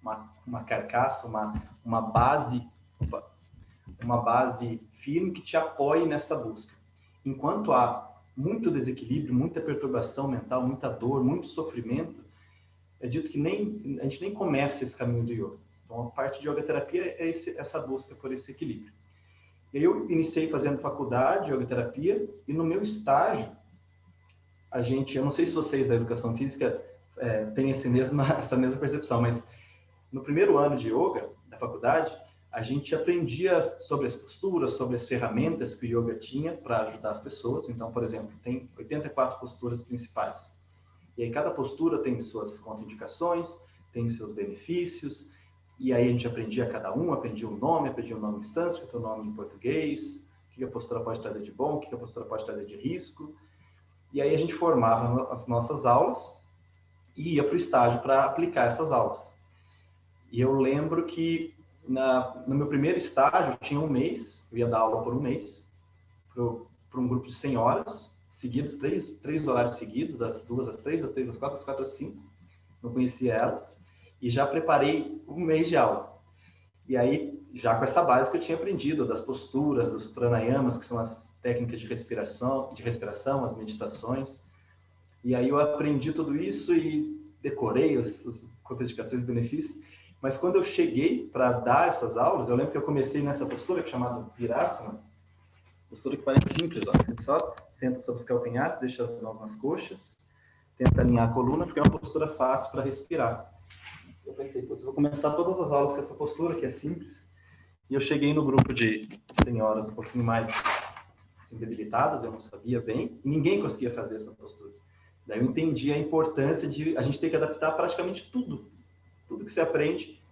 uma carcaça, uma base firme que te apoie nessa busca. Enquanto há muito desequilíbrio, muita perturbação mental, muita dor, muito sofrimento, é dito que a gente nem começa esse caminho do yoga. Então, a parte de yoga terapia é essa busca por esse equilíbrio. E aí eu iniciei fazendo faculdade de yoga terapia, e no meu estágio, eu não sei se vocês da educação física têm essa mesma percepção, mas no primeiro ano de yoga da faculdade, a gente aprendia sobre as posturas, sobre as ferramentas que o yoga tinha para ajudar as pessoas. Então, por exemplo, tem 84 posturas principais. E aí cada postura tem suas contraindicações, tem seus benefícios, e aí a gente aprendia cada aprendia o nome em sânscrito, o nome em português, o que a postura pode trazer de bom, o que a postura pode trazer de risco. E aí a gente formava as nossas aulas e ia para o estágio para aplicar essas aulas. E eu lembro que no meu primeiro estágio, tinha um mês, eu ia dar aula por um mês, para um grupo de senhoras, seguidas, três horários seguidos, das 2 às 3, das 3 às 4, das 4 às 5. Não conhecia elas. E já preparei um mês de aula. E aí, já com essa base que eu tinha aprendido, das posturas, dos pranayamas, que são as técnicas de respiração, as meditações. E aí eu aprendi tudo isso e decorei as contraindicações e benefícios. Mas quando eu cheguei para dar essas aulas, eu lembro que eu comecei nessa postura que é chamada Virasana, postura que parece simples, ó. Você só senta sobre os calcanhares, deixa as mãos nas coxas, tenta alinhar a coluna, porque é uma postura fácil para respirar. Eu pensei, putz, vou começar todas as aulas com essa postura, que é simples. E eu cheguei no grupo de senhoras um pouquinho mais assim, debilitadas, eu não sabia bem, e ninguém conseguia fazer essa postura. Daí eu entendi a importância de a gente ter que adaptar praticamente tudo que você aprende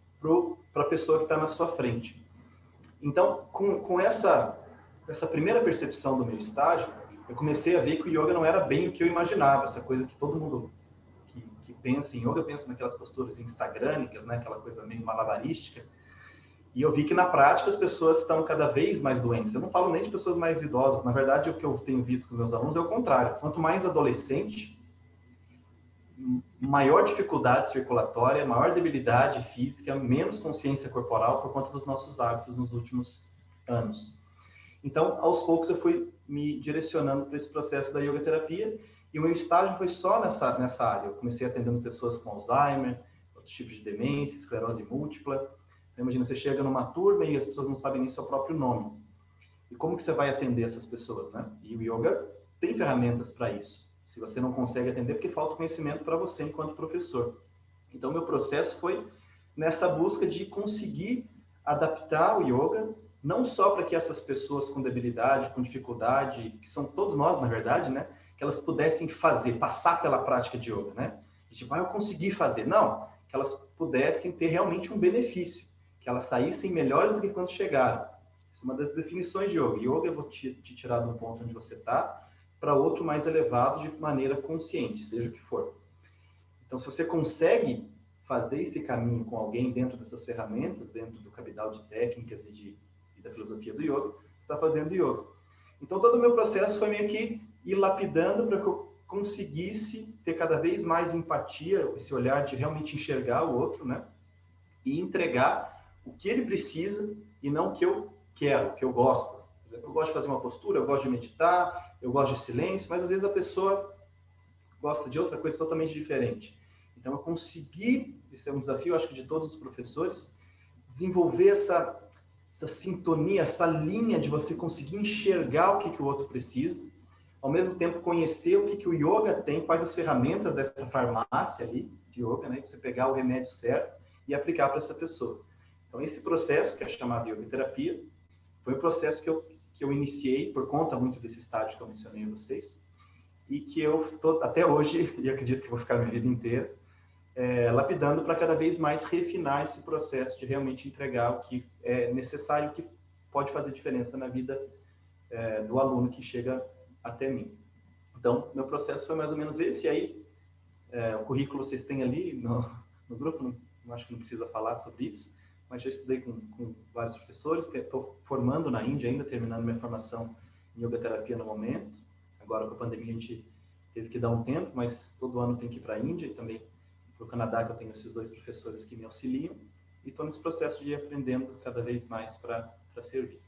para a pessoa que está na sua frente. Então, com essa primeira percepção do meu estágio, eu comecei a ver que o yoga não era bem o que eu imaginava, essa coisa que todo mundo que pensa em yoga pensa naquelas posturas instagrâmicas, né, aquela coisa meio malabarística. E eu vi que na prática as pessoas estão cada vez mais doentes. Eu não falo nem de pessoas mais idosas, na verdade o que eu tenho visto com meus alunos é o contrário. Quanto mais adolescente, maior dificuldade circulatória, maior debilidade física, menos consciência corporal por conta dos nossos hábitos nos últimos anos. Então, aos poucos eu fui me direcionando para esse processo da yoga terapia e o meu estágio foi só nessa área. Eu comecei atendendo pessoas com Alzheimer, outros tipos de demência, esclerose múltipla. Então, imagina, você chega numa turma e as pessoas não sabem nem seu próprio nome. E como que você vai atender essas pessoas, né? E o yoga tem ferramentas para isso. Se você não consegue atender, porque falta conhecimento para você enquanto professor. Então, meu processo foi nessa busca de conseguir adaptar o yoga, não só para que essas pessoas com debilidade, com dificuldade, que são todos nós, na verdade, né? Que elas pudessem passar pela prática de yoga, né? Tipo, eu consegui fazer. Não, que elas pudessem ter realmente um benefício, que elas saíssem melhores do que quando chegaram. Isso é uma das definições de yoga. Yoga eu vou te tirar de um ponto onde você está para outro mais elevado de maneira consciente, seja o que for. Então, se você consegue fazer esse caminho com alguém dentro dessas ferramentas, dentro do cabedal de técnicas e da filosofia do yoga, você está fazendo yoga. Então, todo o meu processo foi meio que ir lapidando para que eu conseguisse ter cada vez mais empatia, esse olhar de realmente enxergar o outro, né? E entregar o que ele precisa e não o que eu quero, o que eu gosto. Eu gosto de fazer uma postura, eu gosto de meditar, eu gosto de silêncio, mas às vezes a pessoa gosta de outra coisa totalmente diferente. Então, eu consegui, esse é um desafio, acho que de todos os professores, desenvolver essa sintonia, essa linha de você conseguir enxergar o que o outro precisa, ao mesmo tempo conhecer o que o yoga tem, quais as ferramentas dessa farmácia ali de yoga, né? Você pegar o remédio certo e aplicar para essa pessoa. Então, esse processo, que é chamado yoga terapia, foi um processo que eu iniciei por conta muito desse estágio que eu mencionei a vocês, e que eu estou até hoje, e acredito que vou ficar a minha vida inteira, lapidando para cada vez mais refinar esse processo de realmente entregar o que é necessário, o que pode fazer diferença na vida do aluno que chega até mim. Então, meu processo foi mais ou menos esse, e aí o currículo vocês têm ali no grupo, não acho que não precisa falar sobre isso, mas já estudei com vários professores, estou formando na Índia ainda, terminando minha formação em yoga terapia no momento. Agora com a pandemia a gente teve que dar um tempo, mas todo ano tem que ir para a Índia e também o Canadá, que eu tenho esses 2 professores que me auxiliam, e estou nesse processo de ir aprendendo cada vez mais para servir.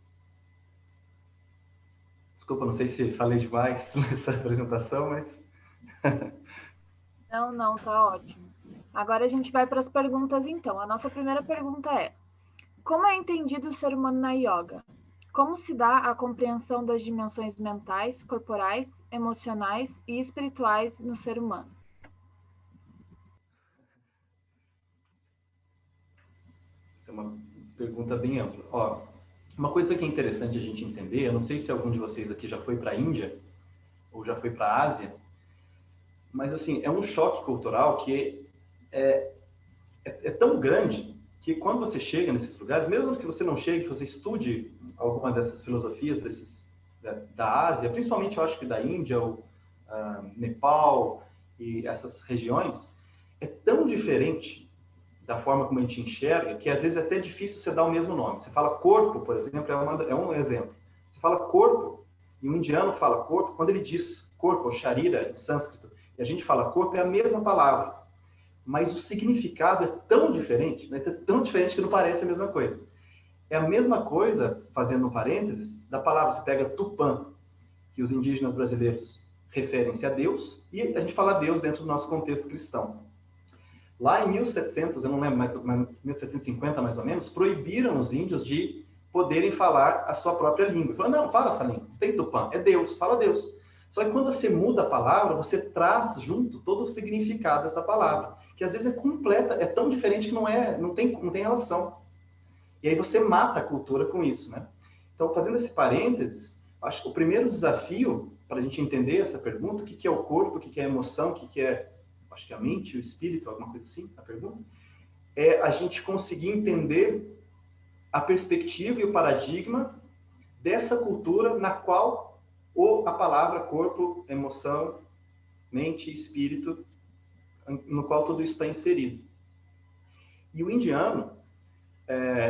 Desculpa, não sei se falei demais nessa apresentação, mas... Não, tá ótimo. Agora a gente vai para as perguntas, então. A nossa primeira pergunta é: como é entendido o ser humano na yoga? Como se dá a compreensão das dimensões mentais, corporais, emocionais e espirituais no ser humano? Essa é uma pergunta bem ampla. Ó, uma coisa que é interessante a gente entender, eu não sei se algum de vocês aqui já foi para a Índia ou já foi para a Ásia, mas assim, é um choque cultural que é tão grande que quando você chega nesses lugares, mesmo que você não chegue, que você estude alguma dessas filosofias da Ásia, principalmente eu acho que da Índia, ou Nepal e essas regiões, é tão diferente da forma como a gente enxerga, que às vezes é até difícil você dar o mesmo nome. Você fala corpo, por exemplo, é um exemplo. Você fala corpo, e um indiano fala corpo, quando ele diz corpo, ou sharira, em sânscrito, e a gente fala corpo, é a mesma palavra. Mas o significado é tão diferente, né? É tão diferente que não parece a mesma coisa. É a mesma coisa, fazendo um parênteses, da palavra, você pega Tupã, que os indígenas brasileiros referem-se a Deus, e a gente fala Deus dentro do nosso contexto cristão. Lá em 1700, eu não lembro mais, 1750 mais ou menos, proibiram os índios de poderem falar a sua própria língua. Falaram, não, fala essa língua, não tem Tupã, é Deus, fala Deus. Só que quando você muda a palavra, você traz junto todo o significado dessa palavra, que às vezes é completa, é tão diferente que não tem relação. E aí você mata a cultura com isso, né? Então, fazendo esse parênteses, acho que o primeiro desafio para a gente entender essa pergunta, o que é o corpo, o que é a emoção, o que é, acho que a mente, o espírito, alguma coisa assim, a pergunta, é a gente conseguir entender a perspectiva e o paradigma dessa cultura na qual a palavra corpo, emoção, mente e espírito, no qual tudo isso está inserido. E o indiano,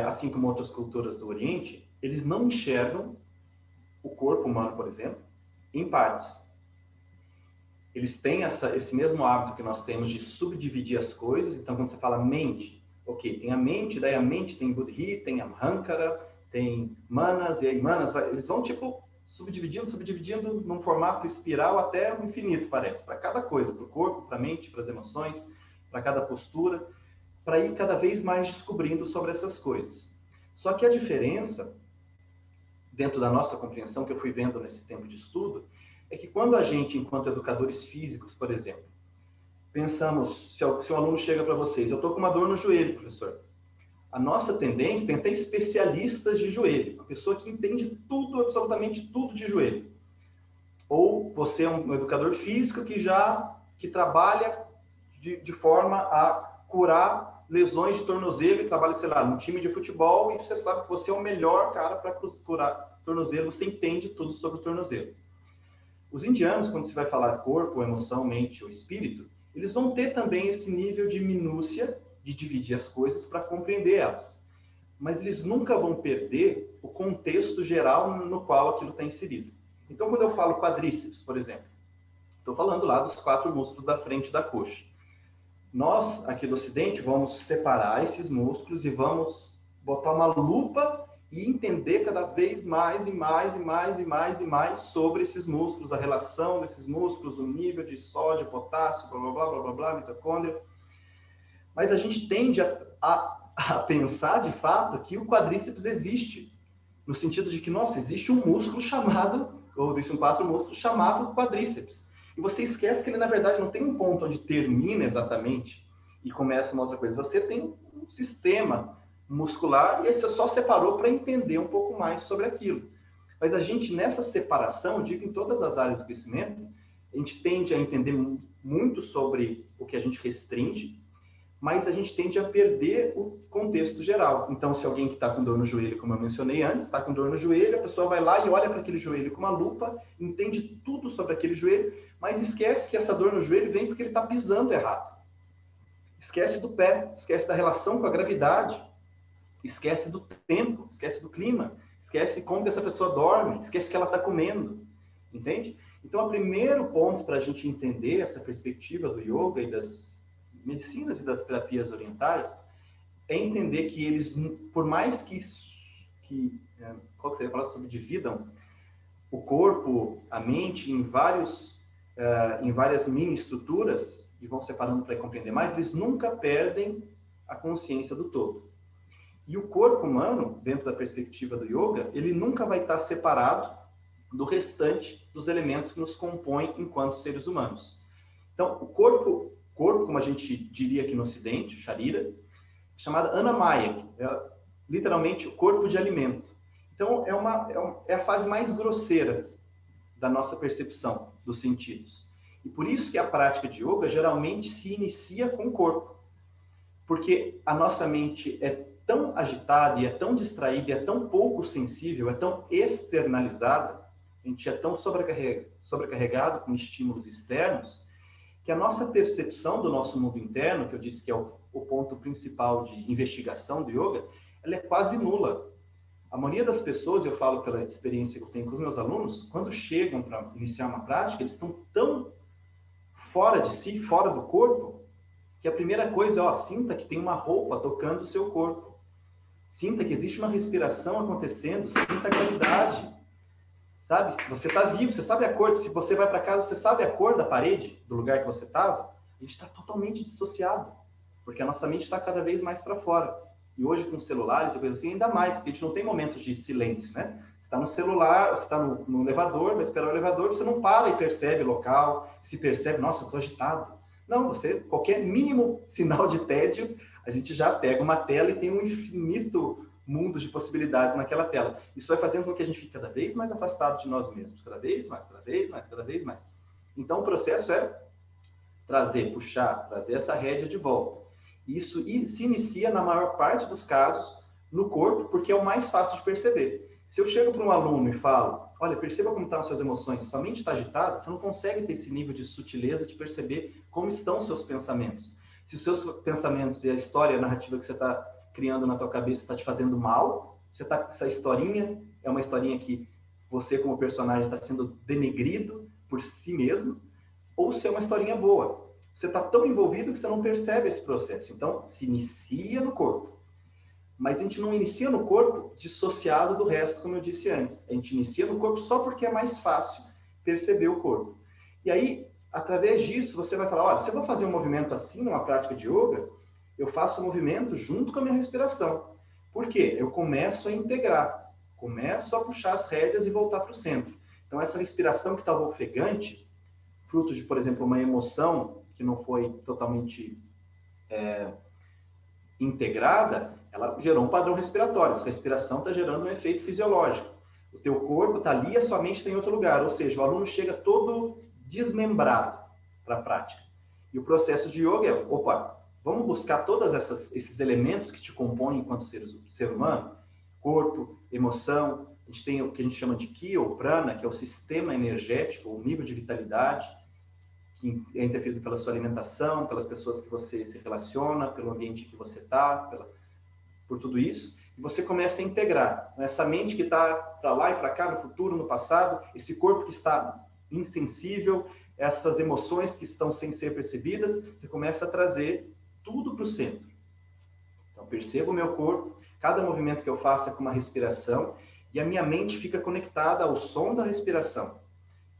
assim como outras culturas do Oriente, eles não enxergam o corpo humano, por exemplo, em partes. Eles têm esse mesmo hábito que nós temos de subdividir as coisas. Então, quando você fala mente, ok, tem a mente, daí a mente tem Buddhi, tem Ahankara, tem Manas, e aí Manas, eles vão tipo subdividindo num formato espiral até o infinito, parece, para cada coisa, para o corpo, para a mente, para as emoções, para cada postura, para ir cada vez mais descobrindo sobre essas coisas. Só que a diferença, dentro da nossa compreensão, que eu fui vendo nesse tempo de estudo, é que quando a gente, enquanto educadores físicos, por exemplo, pensamos, se o aluno chega para vocês, eu estou com uma dor no joelho, professor. A nossa tendência, tem até especialistas de joelho, uma pessoa que entende tudo, absolutamente tudo de joelho. Ou você é um educador físico que trabalha de forma a curar lesões de tornozelo e trabalha, sei lá, no time de futebol, e você sabe que você é o melhor cara para curar tornozelo, você entende tudo sobre o tornozelo. Os indianos, quando você vai falar corpo, emoção, mente ou espírito, eles vão ter também esse nível de minúcia de dividir as coisas para compreender elas. Mas eles nunca vão perder o contexto geral no qual aquilo está inserido. Então, quando eu falo quadríceps, por exemplo, estou falando lá dos 4 músculos da frente da coxa. Nós, aqui do Ocidente, vamos separar esses músculos e vamos botar uma lupa e entender cada vez mais e mais e mais e mais e mais sobre esses músculos, a relação desses músculos, o nível de sódio, potássio, blá, blá, blá, blá, blá, blá, mitocôndria. Mas a gente tende a pensar, de fato, que o quadríceps existe, no sentido de que, nossa, existe um músculo chamado, ou existem 4 músculos chamado quadríceps. E você esquece que ele, na verdade, não tem um ponto onde termina exatamente e começa uma outra coisa. Você tem um sistema muscular e aí você só separou para entender um pouco mais sobre aquilo. Mas a gente, nessa separação, eu digo em todas as áreas do crescimento, a gente tende a entender muito sobre o que a gente restringe, mas a gente tende a perder o contexto geral. Então, se alguém que está com dor no joelho, como eu mencionei antes, está com dor no joelho, a pessoa vai lá e olha para aquele joelho com uma lupa, entende tudo sobre aquele joelho, mas esquece que essa dor no joelho vem porque ele está pisando errado. Esquece do pé, esquece da relação com a gravidade, esquece do tempo, esquece do clima, esquece como que essa pessoa dorme, esquece o que ela está comendo, entende? Então, o primeiro ponto para a gente entender essa perspectiva do yoga e medicinas e das terapias orientais é entender que eles, por mais qual que seria a palavra, subdividam o corpo, a mente em várias mini estruturas e vão separando para compreender mais, eles nunca perdem a consciência do todo. E o corpo humano, dentro da perspectiva do yoga, ele nunca vai estar separado do restante dos elementos que nos compõem enquanto seres humanos. Então, o corpo, como a gente diria aqui no Ocidente, o Sharira, chamada Annamaya, literalmente o corpo de alimento. Então, é a fase mais grosseira da nossa percepção dos sentidos. E por isso que a prática de yoga geralmente se inicia com o corpo. Porque a nossa mente é tão agitada, e é tão distraída, e é tão pouco sensível, é tão externalizada, a gente é tão sobrecarregado com estímulos externos, que a nossa percepção do nosso mundo interno, que eu disse que é o ponto principal de investigação do yoga, ela é quase nula. A maioria das pessoas, eu falo pela experiência que eu tenho com os meus alunos, quando chegam para iniciar uma prática, eles estão tão fora de si, fora do corpo, que a primeira coisa é, sinta que tem uma roupa tocando o seu corpo. Sinta que existe uma respiração acontecendo, sinta a qualidade. Sabe? Você está vivo, você sabe a cor. Se você vai para casa, você sabe a cor da parede, do lugar que você estava. A gente está totalmente dissociado, porque a nossa mente está cada vez mais para fora. E hoje, com celulares e coisas assim, ainda mais, porque a gente não tem momentos de silêncio, né? Você está no celular, você está no elevador, vai esperar o elevador, você não para e percebe o local, se percebe, nossa, eu estou agitado. Não, qualquer mínimo sinal de tédio, a gente já pega uma tela e tem um infinito mundo de possibilidades naquela tela. Isso vai fazendo com que a gente fique cada vez mais afastado de nós mesmos, cada vez mais, cada vez mais, cada vez mais. Então, o processo é trazer essa rédea de volta. Isso se inicia, na maior parte dos casos, no corpo, porque é o mais fácil de perceber. Se eu chego para um aluno e falo, olha, perceba como estão as suas emoções, sua mente está agitada, você não consegue ter esse nível de sutileza de perceber como estão os seus pensamentos. Se os seus pensamentos e a história, a narrativa que você está criando na tua cabeça está te fazendo mal, essa historinha é uma historinha que você, como personagem, está sendo denegrido por si mesmo, ou se é uma historinha boa. Você está tão envolvido que você não percebe esse processo. Então, se inicia no corpo. Mas a gente não inicia no corpo dissociado do resto, como eu disse antes. A gente inicia no corpo só porque é mais fácil perceber o corpo. E aí, através disso, você vai falar, olha, se eu vou fazer um movimento assim, numa prática de yoga, eu faço o movimento junto com a minha respiração. Por quê? Eu começo a integrar, começo a puxar as rédeas e voltar para o centro. Então, essa respiração que estava ofegante, fruto de, por exemplo, uma emoção que não foi totalmente integrada, ela gerou um padrão respiratório. Essa respiração está gerando um efeito fisiológico. O teu corpo está ali e a sua mente está em outro lugar. Ou seja, o aluno chega todo desmembrado para a prática. E o processo de yoga é, vamos buscar todos esses elementos que te compõem enquanto ser humano, corpo, emoção. A gente tem o que a gente chama de ki ou prana, que é o sistema energético, o nível de vitalidade, que é interferido pela sua alimentação, pelas pessoas que você se relaciona, pelo ambiente que você está, por tudo isso. E você começa a integrar essa mente que está para lá e para cá, no futuro, no passado, esse corpo que está insensível, essas emoções que estão sem ser percebidas, você começa a trazer tudo para o centro. Então, percebo o meu corpo, cada movimento que eu faço é com uma respiração, e a minha mente fica conectada ao som da respiração,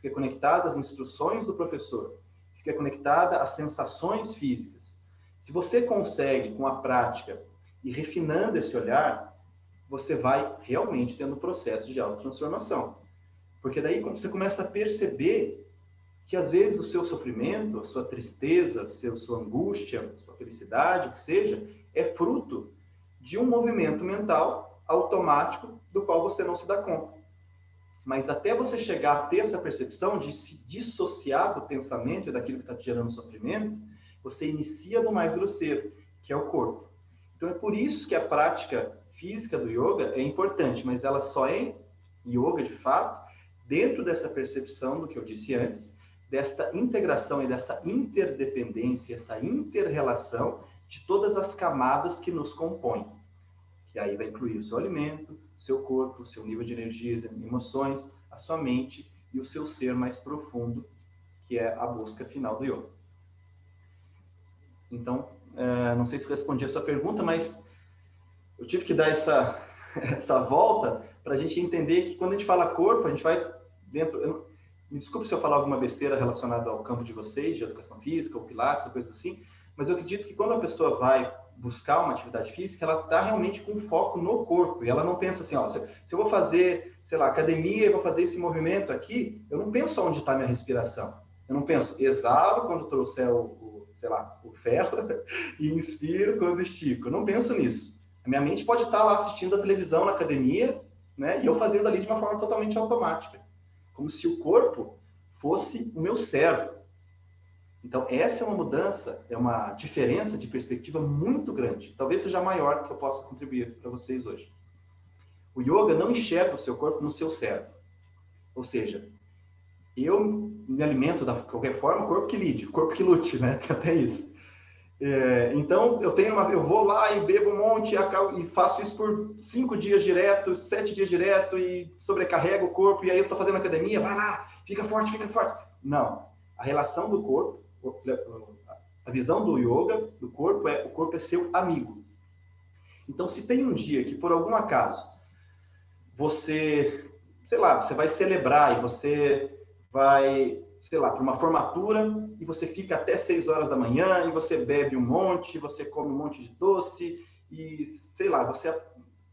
fica conectada às instruções do professor, fica conectada às sensações físicas. Se você consegue, com a prática, ir refinando esse olhar, você vai realmente tendo um processo de autotransformação. Porque daí você começa a perceber que, às vezes, o seu sofrimento, a sua tristeza, sua angústia, sua felicidade, o que seja, é fruto de um movimento mental automático do qual você não se dá conta. Mas até você chegar a ter essa percepção de se dissociar do pensamento e daquilo que está te gerando sofrimento, você inicia no mais grosseiro, que é o corpo. Então é por isso que a prática física do yoga é importante, mas ela só é yoga de fato dentro dessa percepção do que eu disse antes, desta integração e dessa interdependência, essa inter-relação de todas as camadas que nos compõem. Que aí vai incluir o seu alimento, o seu corpo, o seu nível de energias e emoções, a sua mente e o seu ser mais profundo, que é a busca final do yoga. Então, não sei se respondi a sua pergunta, mas eu tive que dar essa volta para a gente entender que quando a gente fala corpo, a gente vai dentro... Me desculpe se eu falar alguma besteira relacionada ao campo de vocês, de educação física, ou pilates, ou coisa assim, mas eu acredito que quando a pessoa vai buscar uma atividade física, ela está realmente com foco no corpo, e ela não pensa assim, ó, se eu vou fazer, sei lá, academia, eu vou fazer esse movimento aqui, eu não penso onde está a minha respiração. Eu não penso, exalo quando trouxer sei lá, o ferro, e inspiro quando estico. Eu não penso nisso. A minha mente pode estar lá assistindo a televisão na academia, né, e eu fazendo ali de uma forma totalmente automática. Como se o corpo fosse o meu cérebro. Então, essa é uma mudança, é uma diferença de perspectiva muito grande. Talvez seja a maior que eu possa contribuir para vocês hoje. O yoga não enxerga o seu corpo no seu cérebro. Ou seja, eu me alimento de qualquer forma, o corpo que lide, o corpo que lute, né? Tem até isso. Então, eu vou lá e bebo um monte e faço isso por 5 dias direto, 7 dias direto e sobrecarrego o corpo, e aí eu estou fazendo academia, vai lá, fica forte, fica forte. Não. A relação do corpo, a visão do yoga, do corpo, o corpo é seu amigo. Então, se tem um dia que, por algum acaso, você, sei lá, você vai celebrar e você vai, sei lá, para uma formatura e você fica até 6 horas da manhã e você bebe um monte, você come um monte de doce e, sei lá, você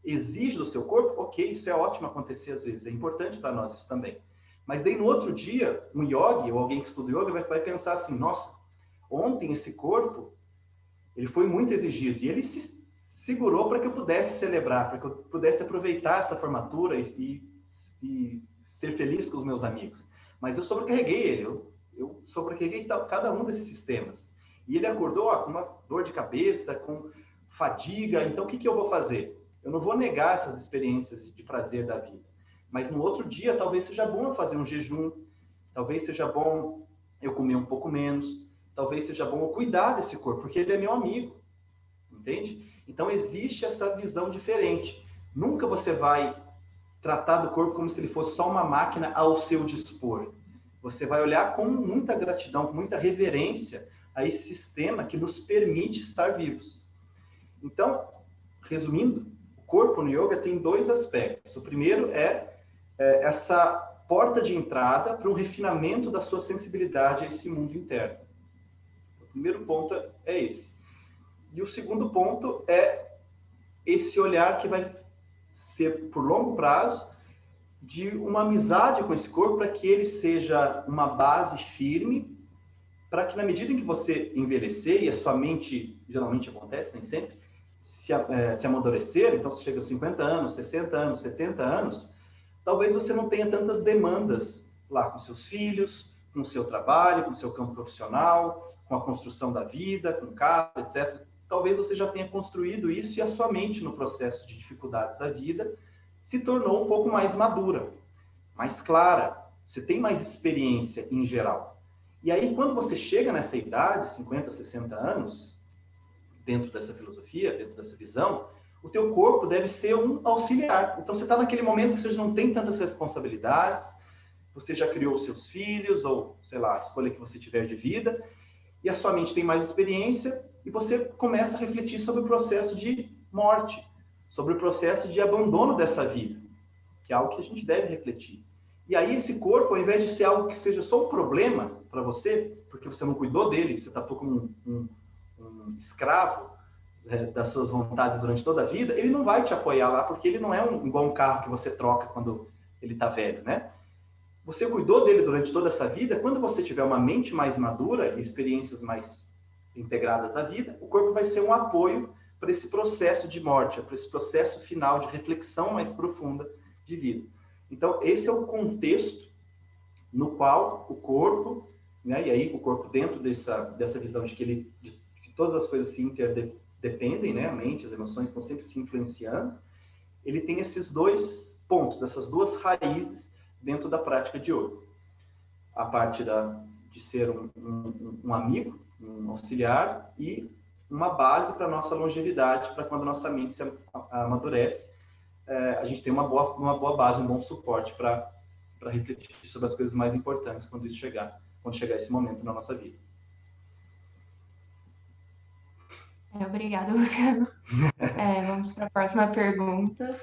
exige do seu corpo, ok, isso é ótimo acontecer às vezes, é importante para nós isso também. Mas daí no outro dia, um yogi ou alguém que estuda yoga vai pensar assim, nossa, ontem esse corpo, ele foi muito exigido e ele se segurou para que eu pudesse celebrar, para que eu pudesse aproveitar essa formatura e ser feliz com os meus amigos. Mas eu sobrecarreguei ele, eu sobrecarreguei cada um desses sistemas. E ele acordou com uma dor de cabeça, com fadiga. Então, o que eu vou fazer? Eu não vou negar essas experiências de prazer da vida. Mas no outro dia, talvez seja bom eu fazer um jejum, talvez seja bom eu comer um pouco menos, talvez seja bom eu cuidar desse corpo, porque ele é meu amigo, entende? Então, existe essa visão diferente. Nunca você vai tratar do corpo como se ele fosse só uma máquina ao seu dispor. Você vai olhar com muita gratidão, com muita reverência a esse sistema que nos permite estar vivos. Então, resumindo, o corpo no yoga tem 2 aspectos. O primeiro é essa porta de entrada para um refinamento da sua sensibilidade a esse mundo interno. O primeiro ponto é esse. E o segundo ponto é esse olhar que vai ser por longo prazo de uma amizade com esse corpo para que ele seja uma base firme, para que na medida em que você envelhecer, e a sua mente geralmente acontece, nem sempre, se amadurecer, então você chega aos 50 anos, 60 anos, 70 anos, talvez você não tenha tantas demandas lá com seus filhos, com o seu trabalho, com o seu campo profissional, com a construção da vida, com casa, etc. Talvez você já tenha construído isso e a sua mente no processo de dificuldades da vida se tornou um pouco mais madura, mais clara, você tem mais experiência em geral. E aí, quando você chega nessa idade, 50, 60 anos, dentro dessa filosofia, dentro dessa visão, o teu corpo deve ser um auxiliar. Então, você está naquele momento que você não tem tantas responsabilidades, você já criou os seus filhos, ou, sei lá, a escolha que você tiver de vida, e a sua mente tem mais experiência, e você começa a refletir sobre o processo de morte, sobre o processo de abandono dessa vida, que é algo que a gente deve refletir. E aí esse corpo, ao invés de ser algo que seja só um problema para você, porque você não cuidou dele, você tratou como um escravo das suas vontades durante toda a vida, ele não vai te apoiar lá, porque ele não é igual um carro que você troca quando ele está velho, né? Você cuidou dele durante toda essa vida, quando você tiver uma mente mais madura e experiências mais integradas da vida, o corpo vai ser um apoio para esse processo de morte, para esse processo final de reflexão mais profunda de vida. Então, esse é o contexto no qual o corpo, né, e aí o corpo dentro dessa visão de que todas as coisas se interdependem, né, a mente, as emoções estão sempre se influenciando, ele tem esses 2 pontos, essas 2 raízes dentro da prática de yoga. A parte de ser um amigo, um auxiliar, e uma base para a nossa longevidade, para quando a nossa mente se amadurece, a gente tem uma boa base, um bom suporte para refletir sobre as coisas mais importantes quando chegar esse momento na nossa vida. Obrigada, Luciano. Vamos para a próxima pergunta.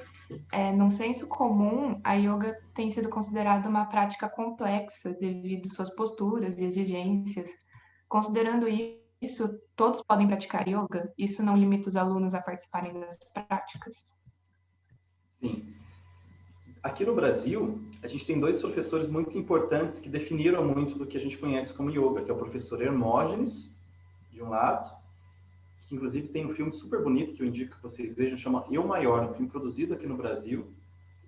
Num senso comum, a yoga tem sido considerada uma prática complexa devido às suas posturas e exigências. Considerando isso, todos podem praticar yoga? Isso não limita os alunos a participarem das práticas? Sim. Aqui no Brasil, a gente tem dois professores muito importantes que definiram muito do que a gente conhece como yoga, que é o professor Hermógenes, de um lado, que inclusive tem um filme super bonito que eu indico que vocês vejam, chama Eu Maior, um filme produzido aqui no Brasil.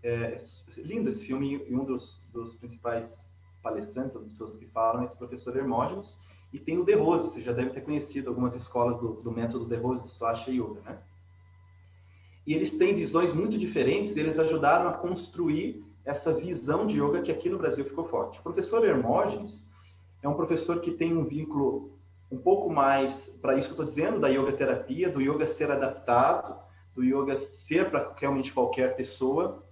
É lindo esse filme, e um dos principais palestrantes, ou das pessoas que falam, é esse professor Hermógenes. E tem o De Rose, você já deve ter conhecido algumas escolas do método De Rose, do Swastika Yoga, né? E eles têm visões muito diferentes, e eles ajudaram a construir essa visão de yoga que aqui no Brasil ficou forte. O professor Hermógenes é um professor que tem um vínculo um pouco mais, para isso que eu estou dizendo, da yoga terapia, do yoga ser adaptado, do yoga ser para realmente qualquer pessoa.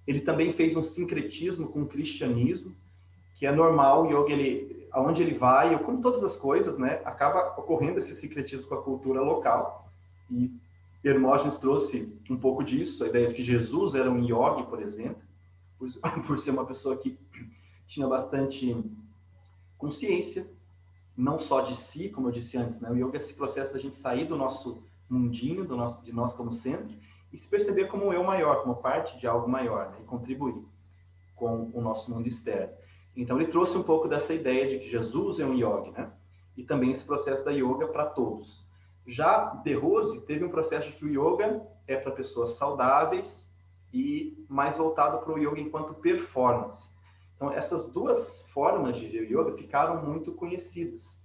Ele também fez um sincretismo com o cristianismo, que é normal, o yoga, aonde ele vai, como todas as coisas, né, acaba ocorrendo esse sincretismo com a cultura local. E Hermógenes trouxe um pouco disso, a ideia de que Jesus era um yogi, por exemplo, por ser uma pessoa que tinha bastante consciência, não só de si, como eu disse antes, né? O yoga é esse processo da gente sair do nosso mundinho, de nós como centro, e se perceber como um eu maior, como parte de algo maior, né? E contribuir com o nosso mundo externo. Então ele trouxe um pouco dessa ideia de que Jesus é um yogi, né? E também esse processo da yoga para todos. Já De Rose teve um processo de que o yoga é para pessoas saudáveis e mais voltado para o yoga enquanto performance. Então, essas duas formas de ver o yoga ficaram muito conhecidas.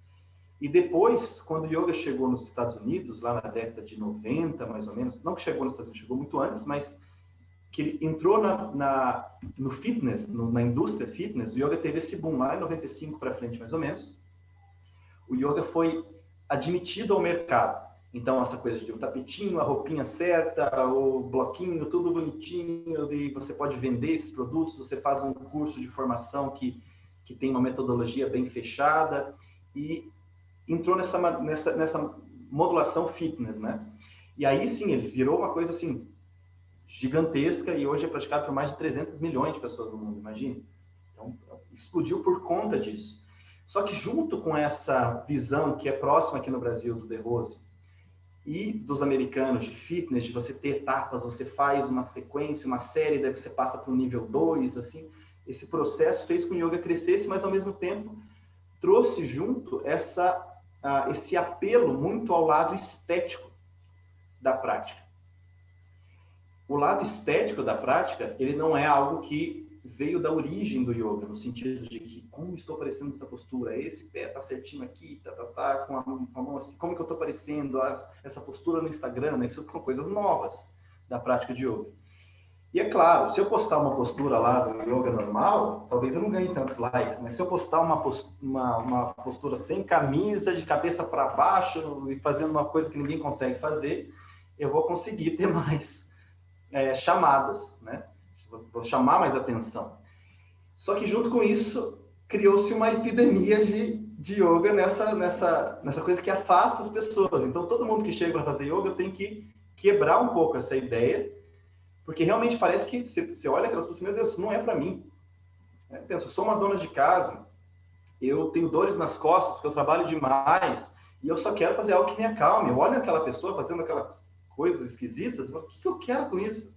E depois, quando o yoga chegou nos Estados Unidos, lá na década de 90, mais ou menos, não que chegou nos Estados Unidos, chegou muito antes, mas que ele entrou no fitness, na indústria fitness, o yoga teve esse boom lá em 95 para frente, mais ou menos. O yoga foi admitido ao mercado. Então, essa coisa de um tapetinho, a roupinha certa, o bloquinho, tudo bonitinho, e você pode vender esses produtos, você faz um curso de formação que tem uma metodologia bem fechada, e entrou nessa modulação fitness, né? E aí, sim, ele virou uma coisa, assim, gigantesca, e hoje é praticado por mais de 300 milhões de pessoas no mundo, imagine. Então, explodiu por conta disso. Só que junto com essa visão que é próxima aqui no Brasil do De Rose e dos americanos de fitness, de você ter etapas, você faz uma sequência, uma série, daí você passa para o nível 2, assim, esse processo fez com que o yoga crescesse, mas ao mesmo tempo trouxe junto esse apelo muito ao lado estético da prática. O lado estético da prática, ele não é algo que veio da origem do yoga, no sentido de que como estou parecendo essa postura, esse pé está certinho aqui, com a mão assim, como que eu estou parecendo essa postura no Instagram, né? Isso são coisas novas da prática de yoga. E é claro, se eu postar uma postura lá do yoga normal, talvez eu não ganhe tantos likes, mas se eu postar uma postura sem camisa, de cabeça para baixo, e fazendo uma coisa que ninguém consegue fazer, eu vou conseguir ter mais chamadas, né? Vou chamar mais atenção. Só que junto com isso, criou-se uma epidemia de yoga nessa coisa que afasta as pessoas. Então, todo mundo que chega para fazer yoga tem que quebrar um pouco essa ideia, porque realmente parece que você olha aquelas pessoas, meu Deus, isso não é para mim. Eu penso, eu sou uma dona de casa, eu tenho dores nas costas porque eu trabalho demais e eu só quero fazer algo que me acalme. Eu olho aquela pessoa fazendo aquelas coisas esquisitas, o que eu quero com isso?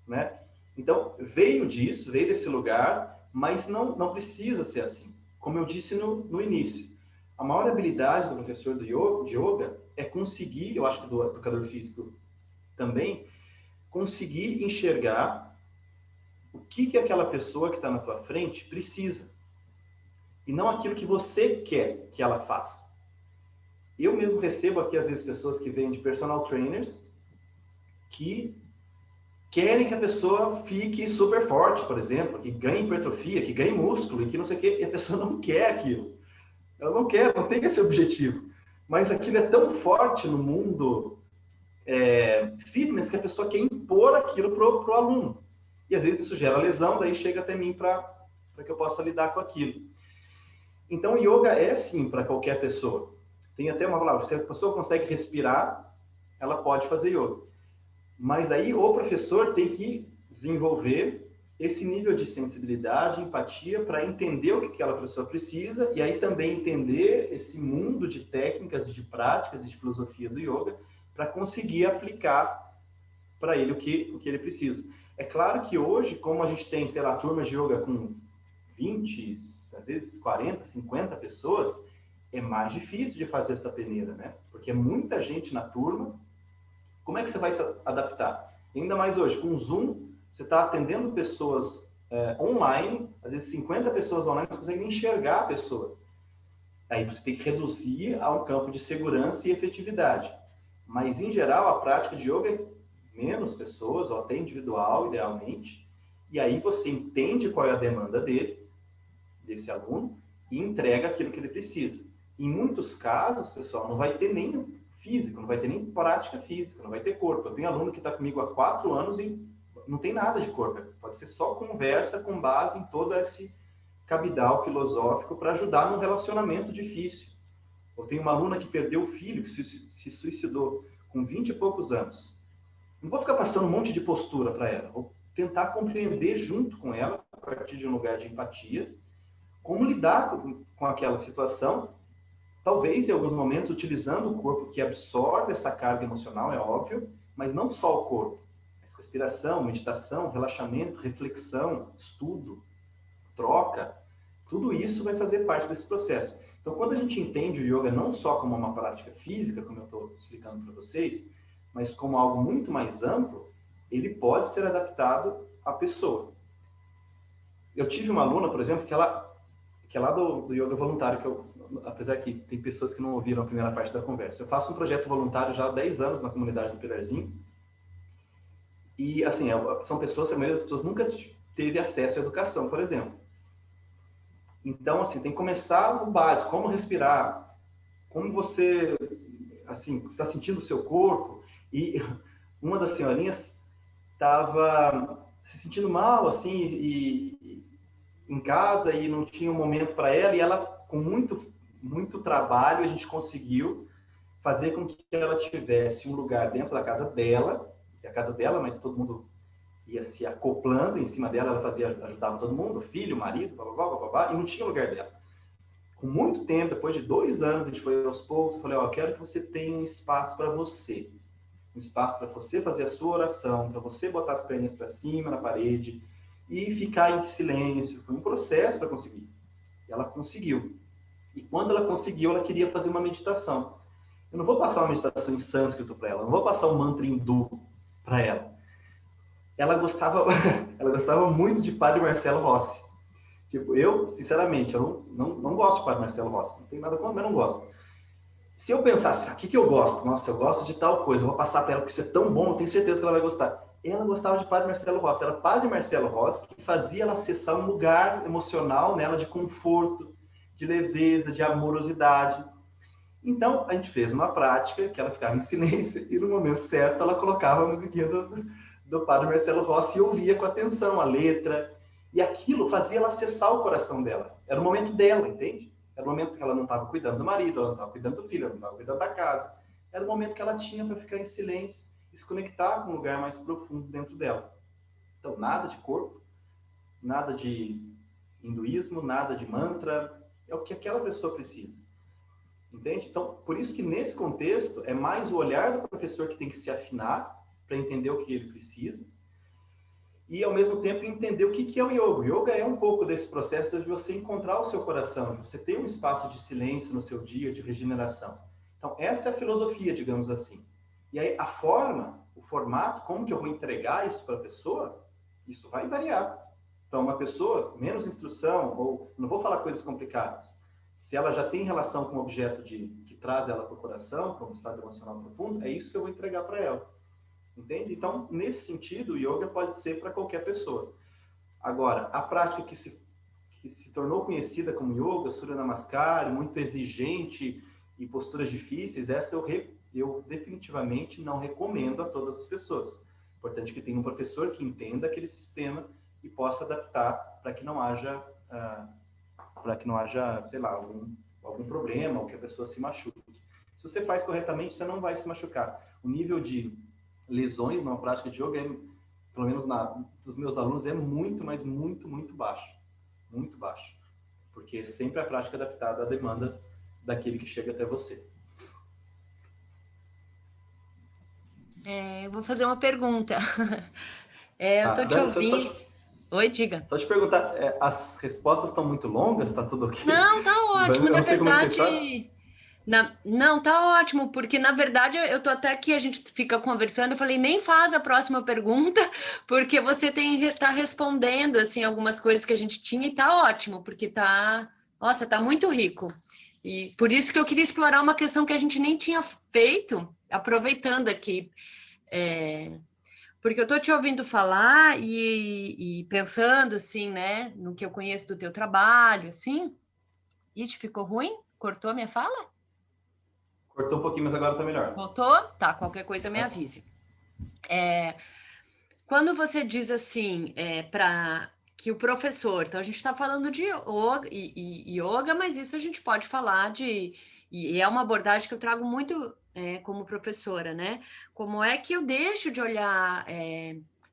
Né? Então, veio desse lugar, mas não precisa ser assim. Como eu disse no início, a maior habilidade do professor de yoga é conseguir, eu acho que do educador físico também, conseguir enxergar o que aquela pessoa que está na tua frente precisa. E não aquilo que você quer que ela faça. Eu mesmo recebo aqui, às vezes, pessoas que vêm de personal trainers que querem que a pessoa fique super forte, por exemplo, que ganhe hipertrofia, que ganhe músculo, e que não sei o quê, e a pessoa não quer aquilo. Ela não quer, não tem esse objetivo. Mas aquilo é tão forte no mundo fitness que a pessoa quer impor aquilo pro aluno. E às vezes isso gera lesão, daí chega até mim para que eu possa lidar com aquilo. Então, yoga é sim para qualquer pessoa. Tem até uma palavra, se a pessoa consegue respirar, ela pode fazer yoga. Mas aí o professor tem que desenvolver esse nível de sensibilidade, empatia, para entender o que aquela pessoa precisa, e aí também entender esse mundo de técnicas, de práticas e de filosofia do yoga, para conseguir aplicar para ele o que ele precisa. É claro que hoje, como a gente tem, sei lá, turmas de yoga com 20, às vezes 40, 50 pessoas, é mais difícil de fazer essa peneira, né? Porque é muita gente na turma. Como é que você vai se adaptar? E ainda mais hoje, com o Zoom, você está atendendo pessoas online, às vezes 50 pessoas online, você consegue enxergar a pessoa. Aí você tem que reduzir a um campo de segurança e efetividade. Mas, em geral, a prática de yoga é menos pessoas, ou até individual, idealmente. E aí você entende qual é a demanda desse aluno, e entrega aquilo que ele precisa. Em muitos casos, pessoal, não vai ter nem físico, não vai ter nem prática física, não vai ter corpo. Eu tenho aluno que está comigo há 4 anos e não tem nada de corpo. Pode ser só conversa com base em todo esse cabidal filosófico para ajudar num relacionamento difícil. Eu tenho uma aluna que perdeu o filho, que se suicidou com 20 e poucos anos. Não vou ficar passando um monte de postura para ela. Vou tentar compreender junto com ela, a partir de um lugar de empatia, como lidar com aquela situação. Talvez, em alguns momentos, utilizando o corpo que absorve essa carga emocional, é óbvio, mas não só o corpo. Mas respiração, meditação, relaxamento, reflexão, estudo, troca, tudo isso vai fazer parte desse processo. Então, quando a gente entende o yoga não só como uma prática física, como eu estou explicando para vocês, mas como algo muito mais amplo, ele pode ser adaptado à pessoa. Eu tive uma aluna, por exemplo, que é lá do yoga voluntário, apesar que tem pessoas que não ouviram a primeira parte da conversa. Eu faço um projeto voluntário já há 10 anos na comunidade do Pilarzinho. E, assim, são pessoas, a maioria das pessoas nunca teve acesso à educação, por exemplo. Então, assim, tem que começar no básico, como respirar, como você, assim, está sentindo o seu corpo. E uma das senhorinhas estava se sentindo mal, assim, em casa, e não tinha um momento para ela, e ela, com muito trabalho, a gente conseguiu fazer com que ela tivesse um lugar dentro da casa dela, que é a casa dela, mas todo mundo ia se acoplando em cima dela, ela ajudava todo mundo, filho, marido, blá, e não tinha lugar dela. Com muito tempo, depois de 2 anos, a gente foi aos poucos, eu falei, eu quero que você tenha um espaço para você, um espaço para você fazer a sua oração, para você botar as perninhas para cima na parede e ficar em silêncio. Foi um processo para conseguir. E ela conseguiu. E quando ela conseguiu, ela queria fazer uma meditação. Eu não vou passar uma meditação em sânscrito para ela, não vou passar um mantra hindu para ela. Ela gostava muito de Padre Marcelo Rossi. Tipo, eu, sinceramente, eu não gosto de Padre Marcelo Rossi. Não tem nada contra, mas não gosto. Se eu pensasse, o que eu gosto? Nossa, eu gosto de tal coisa, eu vou passar para ela, porque isso é tão bom, eu tenho certeza que ela vai gostar. Ela gostava de Padre Marcelo Rossi. Era Padre Marcelo Rossi que fazia ela acessar um lugar emocional nela de conforto, de leveza, de amorosidade. Então, a gente fez uma prática que ela ficava em silêncio e no momento certo ela colocava a musiquinha do Padre Marcelo Rossi e ouvia com atenção a letra. E aquilo fazia ela acessar o coração dela. Era o momento dela, entende? Era o momento que ela não estava cuidando do marido, ela não estava cuidando do filho, ela não estava cuidando da casa. Era o momento que ela tinha para ficar em silêncio e se conectar com um lugar mais profundo dentro dela. Então, nada de corpo, nada de hinduísmo, nada de mantra. É o que aquela pessoa precisa. Entende? Então, por isso que nesse contexto, é mais o olhar do professor que tem que se afinar para entender o que ele precisa e, ao mesmo tempo, entender o que é o yoga. O yoga é um pouco desse processo de você encontrar o seu coração, de você ter um espaço de silêncio no seu dia, de regeneração. Então, essa é a filosofia, digamos assim. E aí, a forma, o formato, como que eu vou entregar isso para a pessoa, isso vai variar. Então, uma pessoa, menos instrução, ou não vou falar coisas complicadas, se ela já tem relação com o objeto que traz ela para o coração, para um estado emocional profundo, é isso que eu vou entregar para ela. Entende? Então, nesse sentido, o yoga pode ser para qualquer pessoa. Agora, a prática que se tornou conhecida como yoga, Surya Namaskar, muito exigente e posturas difíceis, essa eu definitivamente não recomendo a todas as pessoas. Importante que tenha um professor que entenda aquele sistema e possa adaptar para que não haja, sei lá, algum problema ou que a pessoa se machuque. Se você faz corretamente, você não vai se machucar. o nível de lesões na prática de yoga, pelo menos dos meus alunos, é muito, mas muito, muito baixo. Muito baixo. Porque sempre a prática é adaptada à demanda daquele que chega até você. Eu vou fazer uma pergunta. Eu tô te ouvindo. Oi, diga. Só te perguntar, as respostas estão muito longas? Tá tudo ok? Não, tá ótimo. Na verdade... Não, tá ótimo, porque na verdade eu tô até aqui, a gente fica conversando, eu falei, nem faz a próxima pergunta, porque você tá respondendo, assim, algumas coisas que a gente tinha e tá ótimo, porque nossa, tá muito rico. E por isso que eu queria explorar uma questão que a gente nem tinha feito, aproveitando aqui, porque eu tô te ouvindo falar e pensando, assim, né, no que eu conheço do teu trabalho, assim. Ixi, ficou ruim? Cortou a minha fala? Cortou um pouquinho, mas agora tá melhor. Voltou? Tá, qualquer coisa me avise. Quando você diz assim, para que o professor, então a gente está falando de yoga, mas isso a gente pode falar e é uma abordagem que eu trago muito como professora, né? Como é que eu deixo de olhar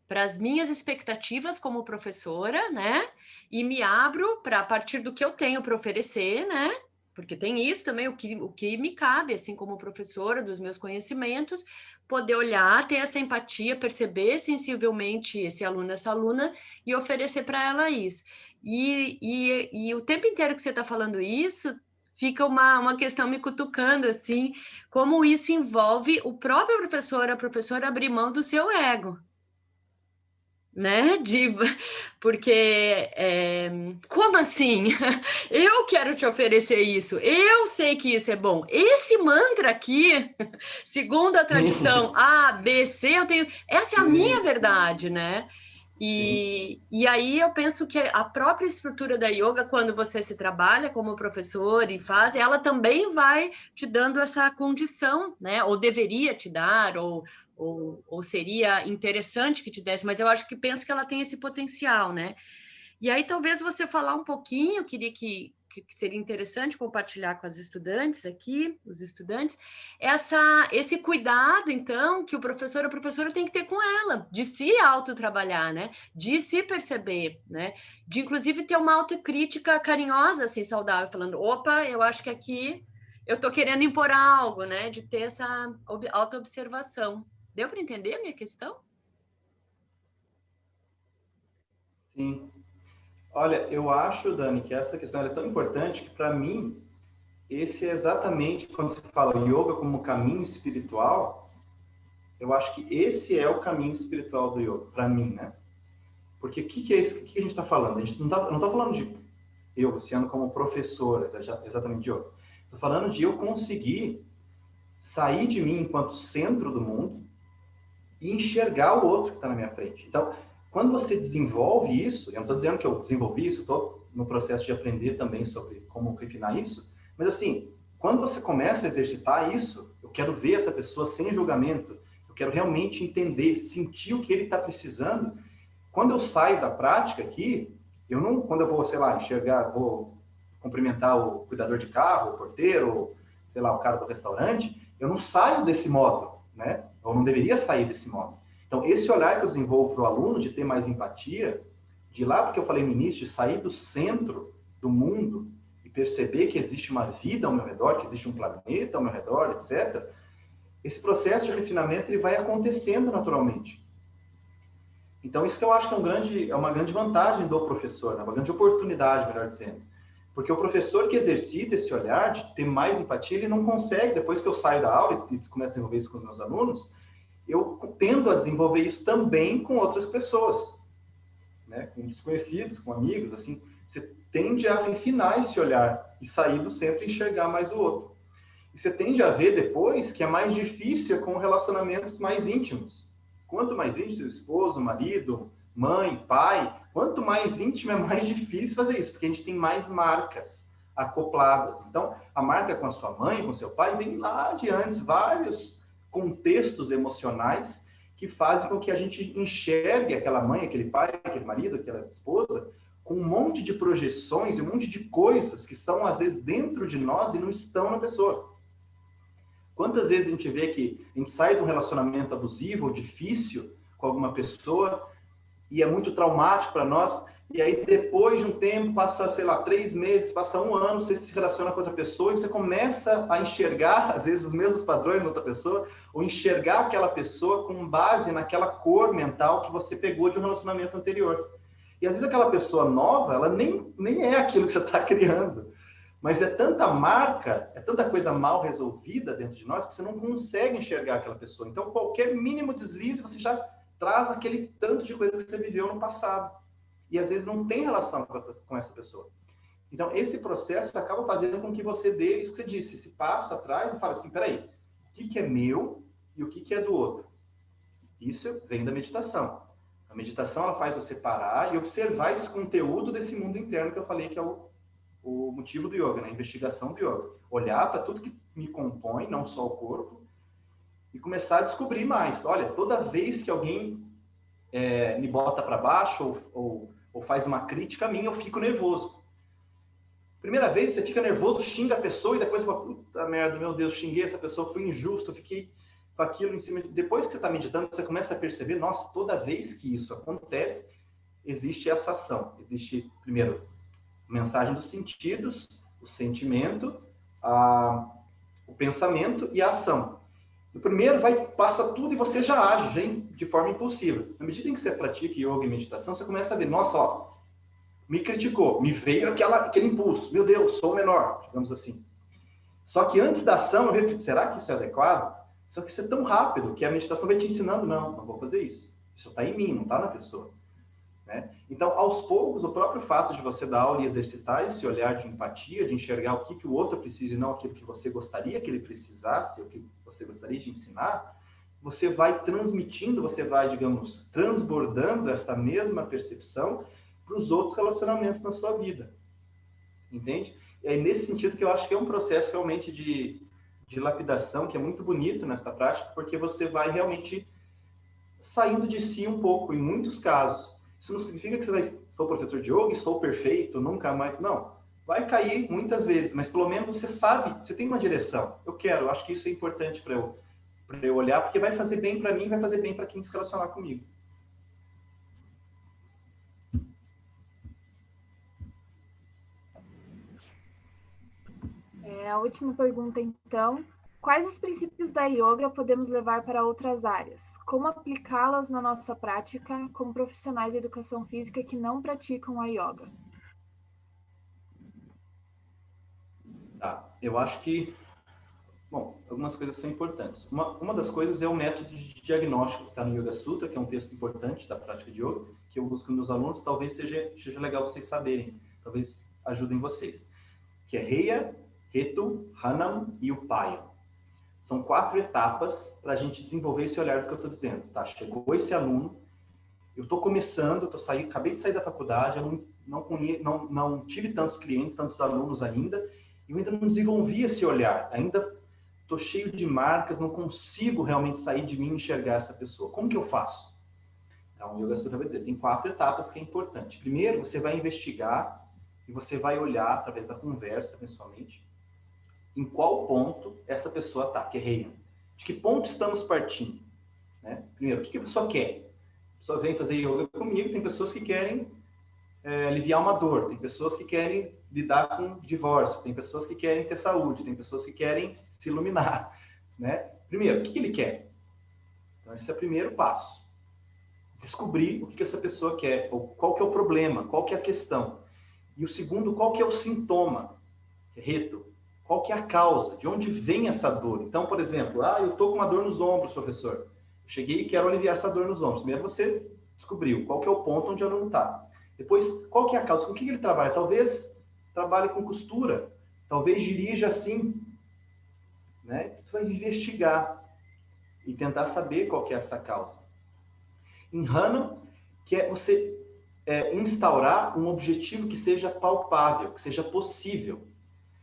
para as minhas expectativas como professora, né? E me abro para, a partir do que eu tenho para oferecer, né? Porque tem isso também, o que me cabe, assim, como professora, dos meus conhecimentos, poder olhar, ter essa empatia, perceber sensivelmente esse aluno, essa aluna, e oferecer para ela isso. E o tempo inteiro que você está falando isso, fica uma questão me cutucando, assim, como isso envolve o próprio professor, a professora abrir mão do seu ego. Né? Porque como assim? Eu quero te oferecer isso, eu sei que isso é bom. Esse mantra aqui, segundo a tradição A, B, C, eu tenho. Essa é a minha verdade, né? E aí eu penso que a própria estrutura da yoga, quando você se trabalha como professor e faz, ela também vai te dando essa condição, né? Ou deveria te dar, ou seria interessante que te desse, mas eu acho que penso que ela tem esse potencial, né? E aí talvez você falar um pouquinho, queria que seria interessante compartilhar com as estudantes aqui, os estudantes, esse cuidado, então, que o professor, a professora tem que ter com ela, de se autotrabalhar, né? De se perceber, né? De, inclusive, ter uma autocrítica carinhosa, assim, saudável, falando, opa, eu acho que aqui eu tô querendo impor algo, né? De ter essa autoobservação. Deu para entender a minha questão? Sim. Olha, eu acho, Dani, que essa questão é tão importante que, para mim, esse é exatamente, quando se fala yoga como caminho espiritual, eu acho que esse é o caminho espiritual do yoga, para mim, né? Porque o que é isso? O que a gente está falando? A gente não está falando de eu, Luciano, como professor, exatamente de yoga. Estou falando de eu conseguir sair de mim enquanto centro do mundo e enxergar o outro que está na minha frente. Então, quando você desenvolve isso, eu não estou dizendo que eu desenvolvi isso, estou no processo de aprender também sobre como refinar isso, mas assim, quando você começa a exercitar isso, eu quero ver essa pessoa sem julgamento, eu quero realmente entender, sentir o que ele está precisando. Quando eu saio da prática aqui, quando eu vou, sei lá, vou cumprimentar o cuidador de carro, o porteiro, sei lá, o cara do restaurante, eu não saio desse modo, né? Eu não deveria sair desse modo. Então, esse olhar que eu desenvolvo para o aluno, de ter mais empatia, de lá, porque eu falei no início, de sair do centro do mundo e perceber que existe uma vida ao meu redor, que existe um planeta ao meu redor, etc., esse processo de refinamento ele vai acontecendo naturalmente. Então, isso que eu acho que é uma grande vantagem do professor, né? Uma grande oportunidade, melhor dizendo. Porque o professor que exercita esse olhar de ter mais empatia, ele não consegue, depois que eu saio da aula e começo a desenvolver isso com os meus alunos, eu tendo a desenvolver isso também com outras pessoas, né? Com desconhecidos, com amigos, assim. Você tende a refinar esse olhar e sair do centro e enxergar mais o outro. E você tende a ver depois que é mais difícil com relacionamentos mais íntimos. Quanto mais íntimo, esposo, marido, mãe, pai, quanto mais íntimo é mais difícil fazer isso, porque a gente tem mais marcas acopladas. Então, a marca com a sua mãe, com seu pai, vem lá de antes, vários contextos emocionais que fazem com que a gente enxergue aquela mãe, aquele pai, aquele marido, aquela esposa, com um monte de projeções e um monte de coisas que estão, às vezes, dentro de nós e não estão na pessoa. Quantas vezes a gente vê que a gente sai de um relacionamento abusivo ou difícil com alguma pessoa e é muito traumático para nós, e aí depois de um tempo, passa, sei lá, 3 meses, passa 1 ano, você se relaciona com outra pessoa e você começa a enxergar, às vezes, os mesmos padrões da outra pessoa, ou enxergar aquela pessoa com base naquela cor mental que você pegou de um relacionamento anterior. E às vezes aquela pessoa nova, ela nem é aquilo que você está criando. Mas é tanta marca, é tanta coisa mal resolvida dentro de nós que você não consegue enxergar aquela pessoa. Então, qualquer mínimo deslize, você já traz aquele tanto de coisa que você viveu no passado. E às vezes não tem relação com essa pessoa. Então, esse processo acaba fazendo com que você dê isso que você disse, esse passo atrás e fala assim, peraí, o que é meu e o que é do outro? Isso vem da meditação. A meditação, ela faz você parar e observar esse conteúdo desse mundo interno que eu falei que é o motivo do yoga, né? A investigação do yoga. Olhar para tudo que me compõe, não só o corpo, e começar a descobrir mais. Olha, toda vez que alguém me bota para baixo ou faz uma crítica a mim, eu fico nervoso. Primeira vez, você fica nervoso, xinga a pessoa e depois fala, puta merda, meu Deus, xinguei essa pessoa, foi injusto, eu fiquei com aquilo em cima. Depois que você está meditando, você começa a perceber, nossa, toda vez que isso acontece, existe essa ação. Existe, primeiro, a mensagem dos sentidos, o sentimento, o pensamento e a ação. No primeiro, passa tudo e você já age de forma impulsiva. Na medida em que você pratica yoga e meditação, você começa a ver, nossa, ó, me criticou, me veio aquele impulso, meu Deus, sou o menor, digamos assim. Só que antes da ação, eu reflito, será que isso é adequado? Só que isso é tão rápido que a meditação vai te ensinando, não vou fazer isso. Isso está em mim, não está na pessoa. Né? Então, aos poucos, o próprio fato de você dar aula e exercitar esse olhar de empatia, de enxergar o que o outro precisa e não aquilo que você gostaria que ele precisasse, o que você gostaria de ensinar, você vai transmitindo, você vai, digamos, transbordando essa mesma percepção para os outros relacionamentos na sua vida. Entende? E é nesse sentido que eu acho que é um processo realmente de lapidação, que é muito bonito nessa prática, porque você vai realmente saindo de si um pouco, em muitos casos. Isso não significa que você sou professor de yoga, estou perfeito, nunca mais. Não. Vai cair muitas vezes, mas pelo menos você sabe, você tem uma direção. Eu acho que isso é importante para eu olhar, porque vai fazer bem para mim, vai fazer bem para quem se relacionar comigo. A última pergunta, então. Quais os princípios da yoga podemos levar para outras áreas? Como aplicá-las na nossa prática como profissionais de educação física que não praticam a yoga? Tá, eu acho que, algumas coisas são importantes. Uma das coisas é o método de diagnóstico que está no Yoga Sutra, que é um texto importante da prática de yoga, que eu uso com meus alunos, talvez seja legal vocês saberem, talvez ajudem vocês. Que é Heya, Hetu, Hanam e Upayam. São 4 etapas para a gente desenvolver esse olhar do que eu estou dizendo. Tá? Chegou esse aluno, eu estou começando, acabei de sair da faculdade, eu não tive tantos clientes, tantos alunos ainda, eu ainda não desenvolvi esse olhar, ainda estou cheio de marcas, não consigo realmente sair de mim e enxergar essa pessoa. Como que eu faço? Então, o Yoga Sutra vai dizer, tem 4 etapas que é importante. Primeiro, você vai investigar e você vai olhar, através da conversa, principalmente, em qual ponto essa pessoa está, que é Heya. De que ponto estamos partindo? Né? Primeiro, o que a pessoa quer? A pessoa vem fazer yoga comigo, tem pessoas que querem aliviar uma dor, tem pessoas que querem lidar com divórcio, tem pessoas que querem ter saúde, tem pessoas que querem se iluminar. Né? Primeiro, o que ele quer? Então, esse é o primeiro passo. Descobrir o que essa pessoa quer, ou qual que é o problema, qual que é a questão. E o segundo, qual que é o sintoma? Reto. Qual que é a causa? De onde vem essa dor? Então, por exemplo, eu estou com uma dor nos ombros, professor. Eu cheguei e quero aliviar essa dor nos ombros. Primeiro você descobriu qual que é o ponto onde o aluno está. Depois, qual que é a causa? Com o que ele trabalha? Talvez trabalhe com costura. Talvez dirija assim. Né? Você vai investigar e tentar saber qual que é essa causa. Em Hana, que é você instaurar um objetivo que seja palpável, que seja possível.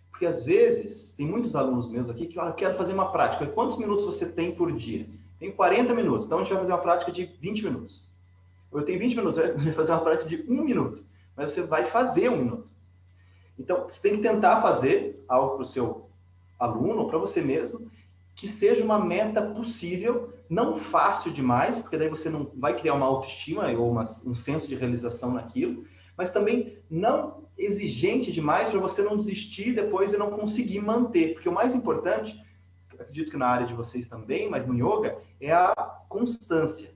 Porque, às vezes, tem muitos alunos meus aqui que eu quero fazer uma prática. Quantos minutos você tem por dia? Tenho 40 minutos. Então, a gente vai fazer uma prática de 20 minutos. Eu tenho 20 minutos, eu vou fazer uma prática de 1 minuto. Mas você vai fazer 1 minuto. Então, você tem que tentar fazer algo para o seu aluno ou para você mesmo que seja uma meta possível, não fácil demais, porque daí você não vai criar uma autoestima ou um senso de realização naquilo, mas também não exigente demais para você não desistir depois e não conseguir manter. Porque o mais importante, acredito que na área de vocês também, mas no yoga, é a constância.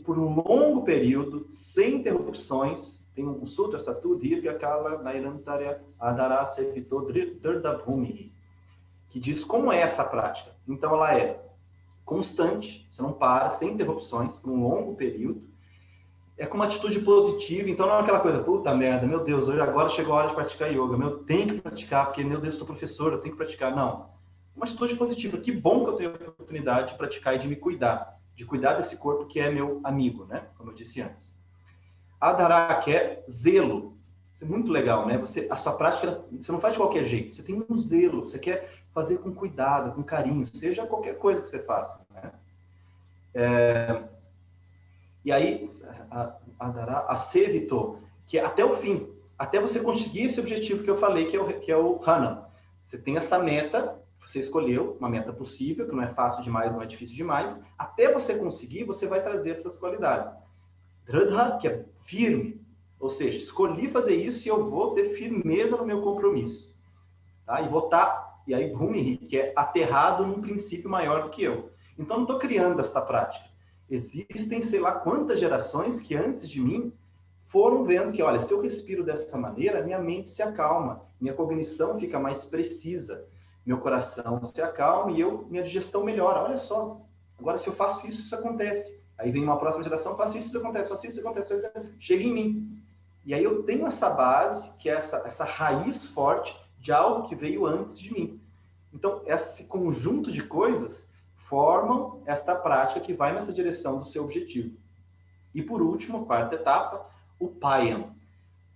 Por um longo período, sem interrupções. Tem um Sutra Satu Dirgha Kala Nairantarya Adara Sevito Drirda Bhumi, que diz como é essa prática. Então, ela é constante, você não para, sem interrupções, por um longo período. É com uma atitude positiva, então não é aquela coisa, puta merda, meu Deus, hoje agora chegou a hora de praticar yoga, eu tenho que praticar, porque, meu Deus, sou professor, eu tenho que praticar. Não. Uma atitude positiva. Que bom que eu tenho a oportunidade de praticar e de me cuidar, de cuidar desse corpo que é meu amigo, né? Como eu disse antes. Adara, que é zelo. Isso é muito legal, né? A sua prática, você não faz de qualquer jeito, você tem um zelo, você quer fazer com cuidado, com carinho, seja qualquer coisa que você faça, né? E aí, a Sevito, que é até o fim, até você conseguir esse objetivo que eu falei, que é o Hana. Você tem essa meta, você escolheu, uma meta possível, que não é fácil demais, não é difícil demais. Até você conseguir, você vai trazer essas qualidades. Dridha, que é firme, ou seja, escolhi fazer isso e eu vou ter firmeza no meu compromisso. Tá? E aí Bhumi, que é aterrado num princípio maior do que eu. Então, não estou criando esta prática. Existem, sei lá, quantas gerações que antes de mim foram vendo que, olha, se eu respiro dessa maneira, minha mente se acalma, minha cognição fica mais precisa, meu coração se acalma e minha digestão melhora. Olha só, agora se eu faço isso, isso acontece. Aí vem uma próxima geração, faço isso, isso acontece, faço isso, isso acontece, chega em mim. E aí eu tenho essa base, que é essa raiz forte de algo que veio antes de mim. Então, esse conjunto de coisas formam esta prática que vai nessa direção do seu objetivo. E por último, a quarta etapa, o Payam.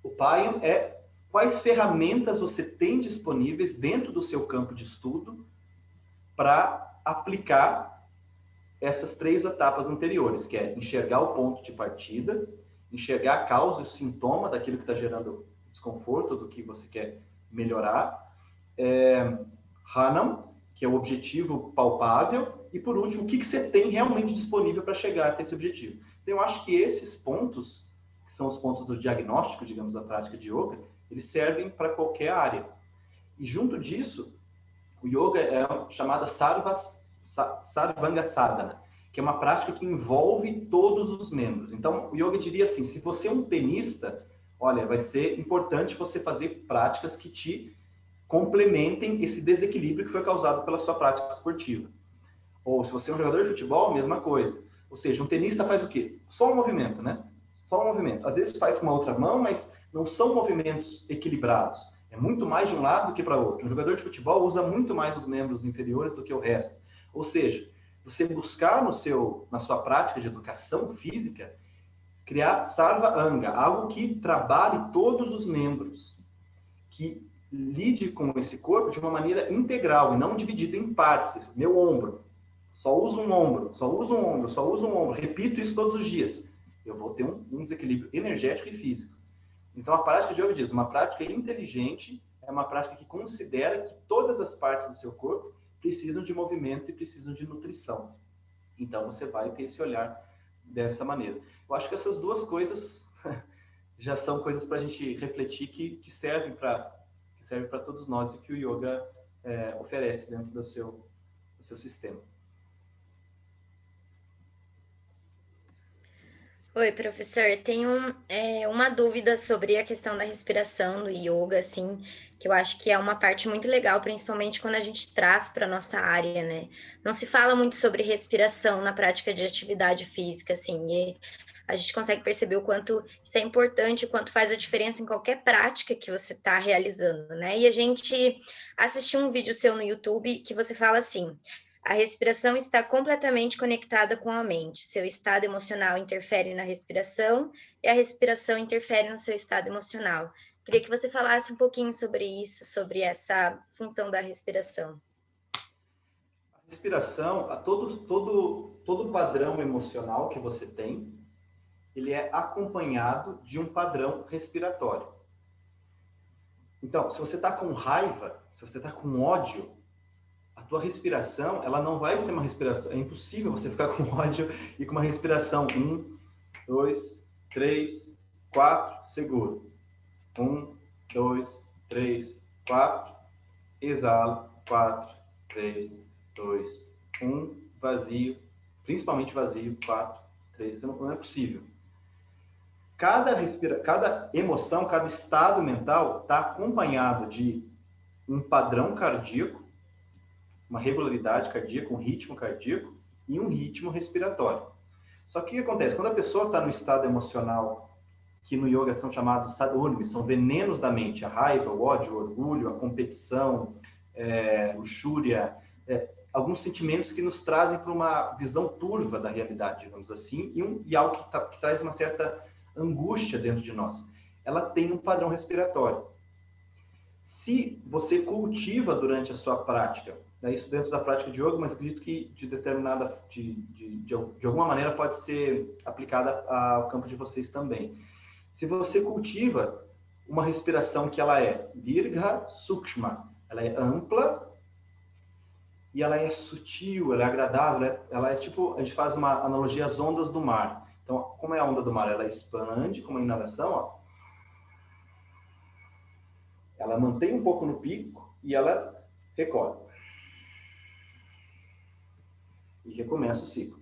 O Payam é quais ferramentas você tem disponíveis dentro do seu campo de estudo para aplicar essas 3 etapas anteriores, que é enxergar o ponto de partida, enxergar a causa e o sintoma daquilo que está gerando desconforto, do que você quer melhorar, Hanam, que é o objetivo palpável, e por último, o que você tem realmente disponível para chegar até esse objetivo. Então, eu acho que esses pontos, que são os pontos do diagnóstico, digamos, da prática de yoga, eles servem para qualquer área. E junto disso, o yoga é chamada Sarvanga Sadhana, que é uma prática que envolve todos os membros. Então, o yoga diria assim, se você é um tenista, olha, vai ser importante você fazer práticas que te complementem esse desequilíbrio que foi causado pela sua prática esportiva. Ou se você é um jogador de futebol, mesma coisa. Ou seja, um tenista faz o quê? Só um movimento, né? Só um movimento. Às vezes faz com uma outra mão, mas não são movimentos equilibrados. É muito mais de um lado do que para outro. Um jogador de futebol usa muito mais os membros inferiores do que o resto. Ou seja, você buscar na sua prática de educação física, criar Sarva Anga, algo que trabalhe todos os membros, que lide com esse corpo de uma maneira integral e não dividido em partes. Meu ombro, só uso um ombro, só uso um ombro, só uso um ombro. Repito isso todos os dias. Eu vou ter um desequilíbrio energético e físico. Então, a prática de yoga diz, uma prática inteligente é uma prática que considera que todas as partes do seu corpo precisam de movimento e precisam de nutrição. Então, você vai ter esse olhar dessa maneira. Eu acho que essas duas coisas já são coisas para a gente refletir que servem para todos nós e que o yoga oferece dentro do seu sistema. Oi, professor. Tenho uma dúvida sobre a questão da respiração do yoga, assim, que eu acho que é uma parte muito legal, principalmente quando a gente traz para a nossa área, né? Não se fala muito sobre respiração na prática de atividade física, assim, e a gente consegue perceber o quanto isso é importante, o quanto faz a diferença em qualquer prática que você está realizando, né? E a gente assistiu um vídeo seu no YouTube que você fala assim: a respiração está completamente conectada com a mente. Seu estado emocional interfere na respiração e a respiração interfere no seu estado emocional. Queria que você falasse um pouquinho sobre isso, sobre essa função da respiração. A respiração, todo padrão emocional que você tem, ele é acompanhado de um padrão respiratório. Então, se você está com raiva, se você está com ódio, a tua respiração, ela não vai ser uma respiração, é impossível você ficar com ódio e com uma respiração 1, 2, 3, 4, seguro. 1, 2, 3, 4, exala, 4, 3, 2, 1, vazio, principalmente vazio, 4, 3, não é possível. Cada emoção, cada estado mental está acompanhado de um padrão cardíaco, uma regularidade cardíaca, um ritmo cardíaco e um ritmo respiratório. Só que o que acontece? Quando a pessoa está no estado emocional, que no yoga são chamados sadurmis, são venenos da mente, a raiva, o ódio, o orgulho, a competição, luxúria, alguns sentimentos que nos trazem para uma visão turva da realidade, digamos assim, e algo que traz uma certa angústia dentro de nós. Ela tem um padrão respiratório. Se você cultiva durante a sua prática, isso dentro da prática de yoga, mas acredito que de alguma maneira pode ser aplicada ao campo de vocês também. Se você cultiva uma respiração que ela é dirgha sukshma, ela é ampla e ela é sutil, ela é agradável, ela é tipo, a gente faz uma analogia às ondas do mar. Então, como é a onda do mar? Ela expande com uma inalação, ó. Ela mantém um pouco no pico e ela recolhe. E recomeça o ciclo.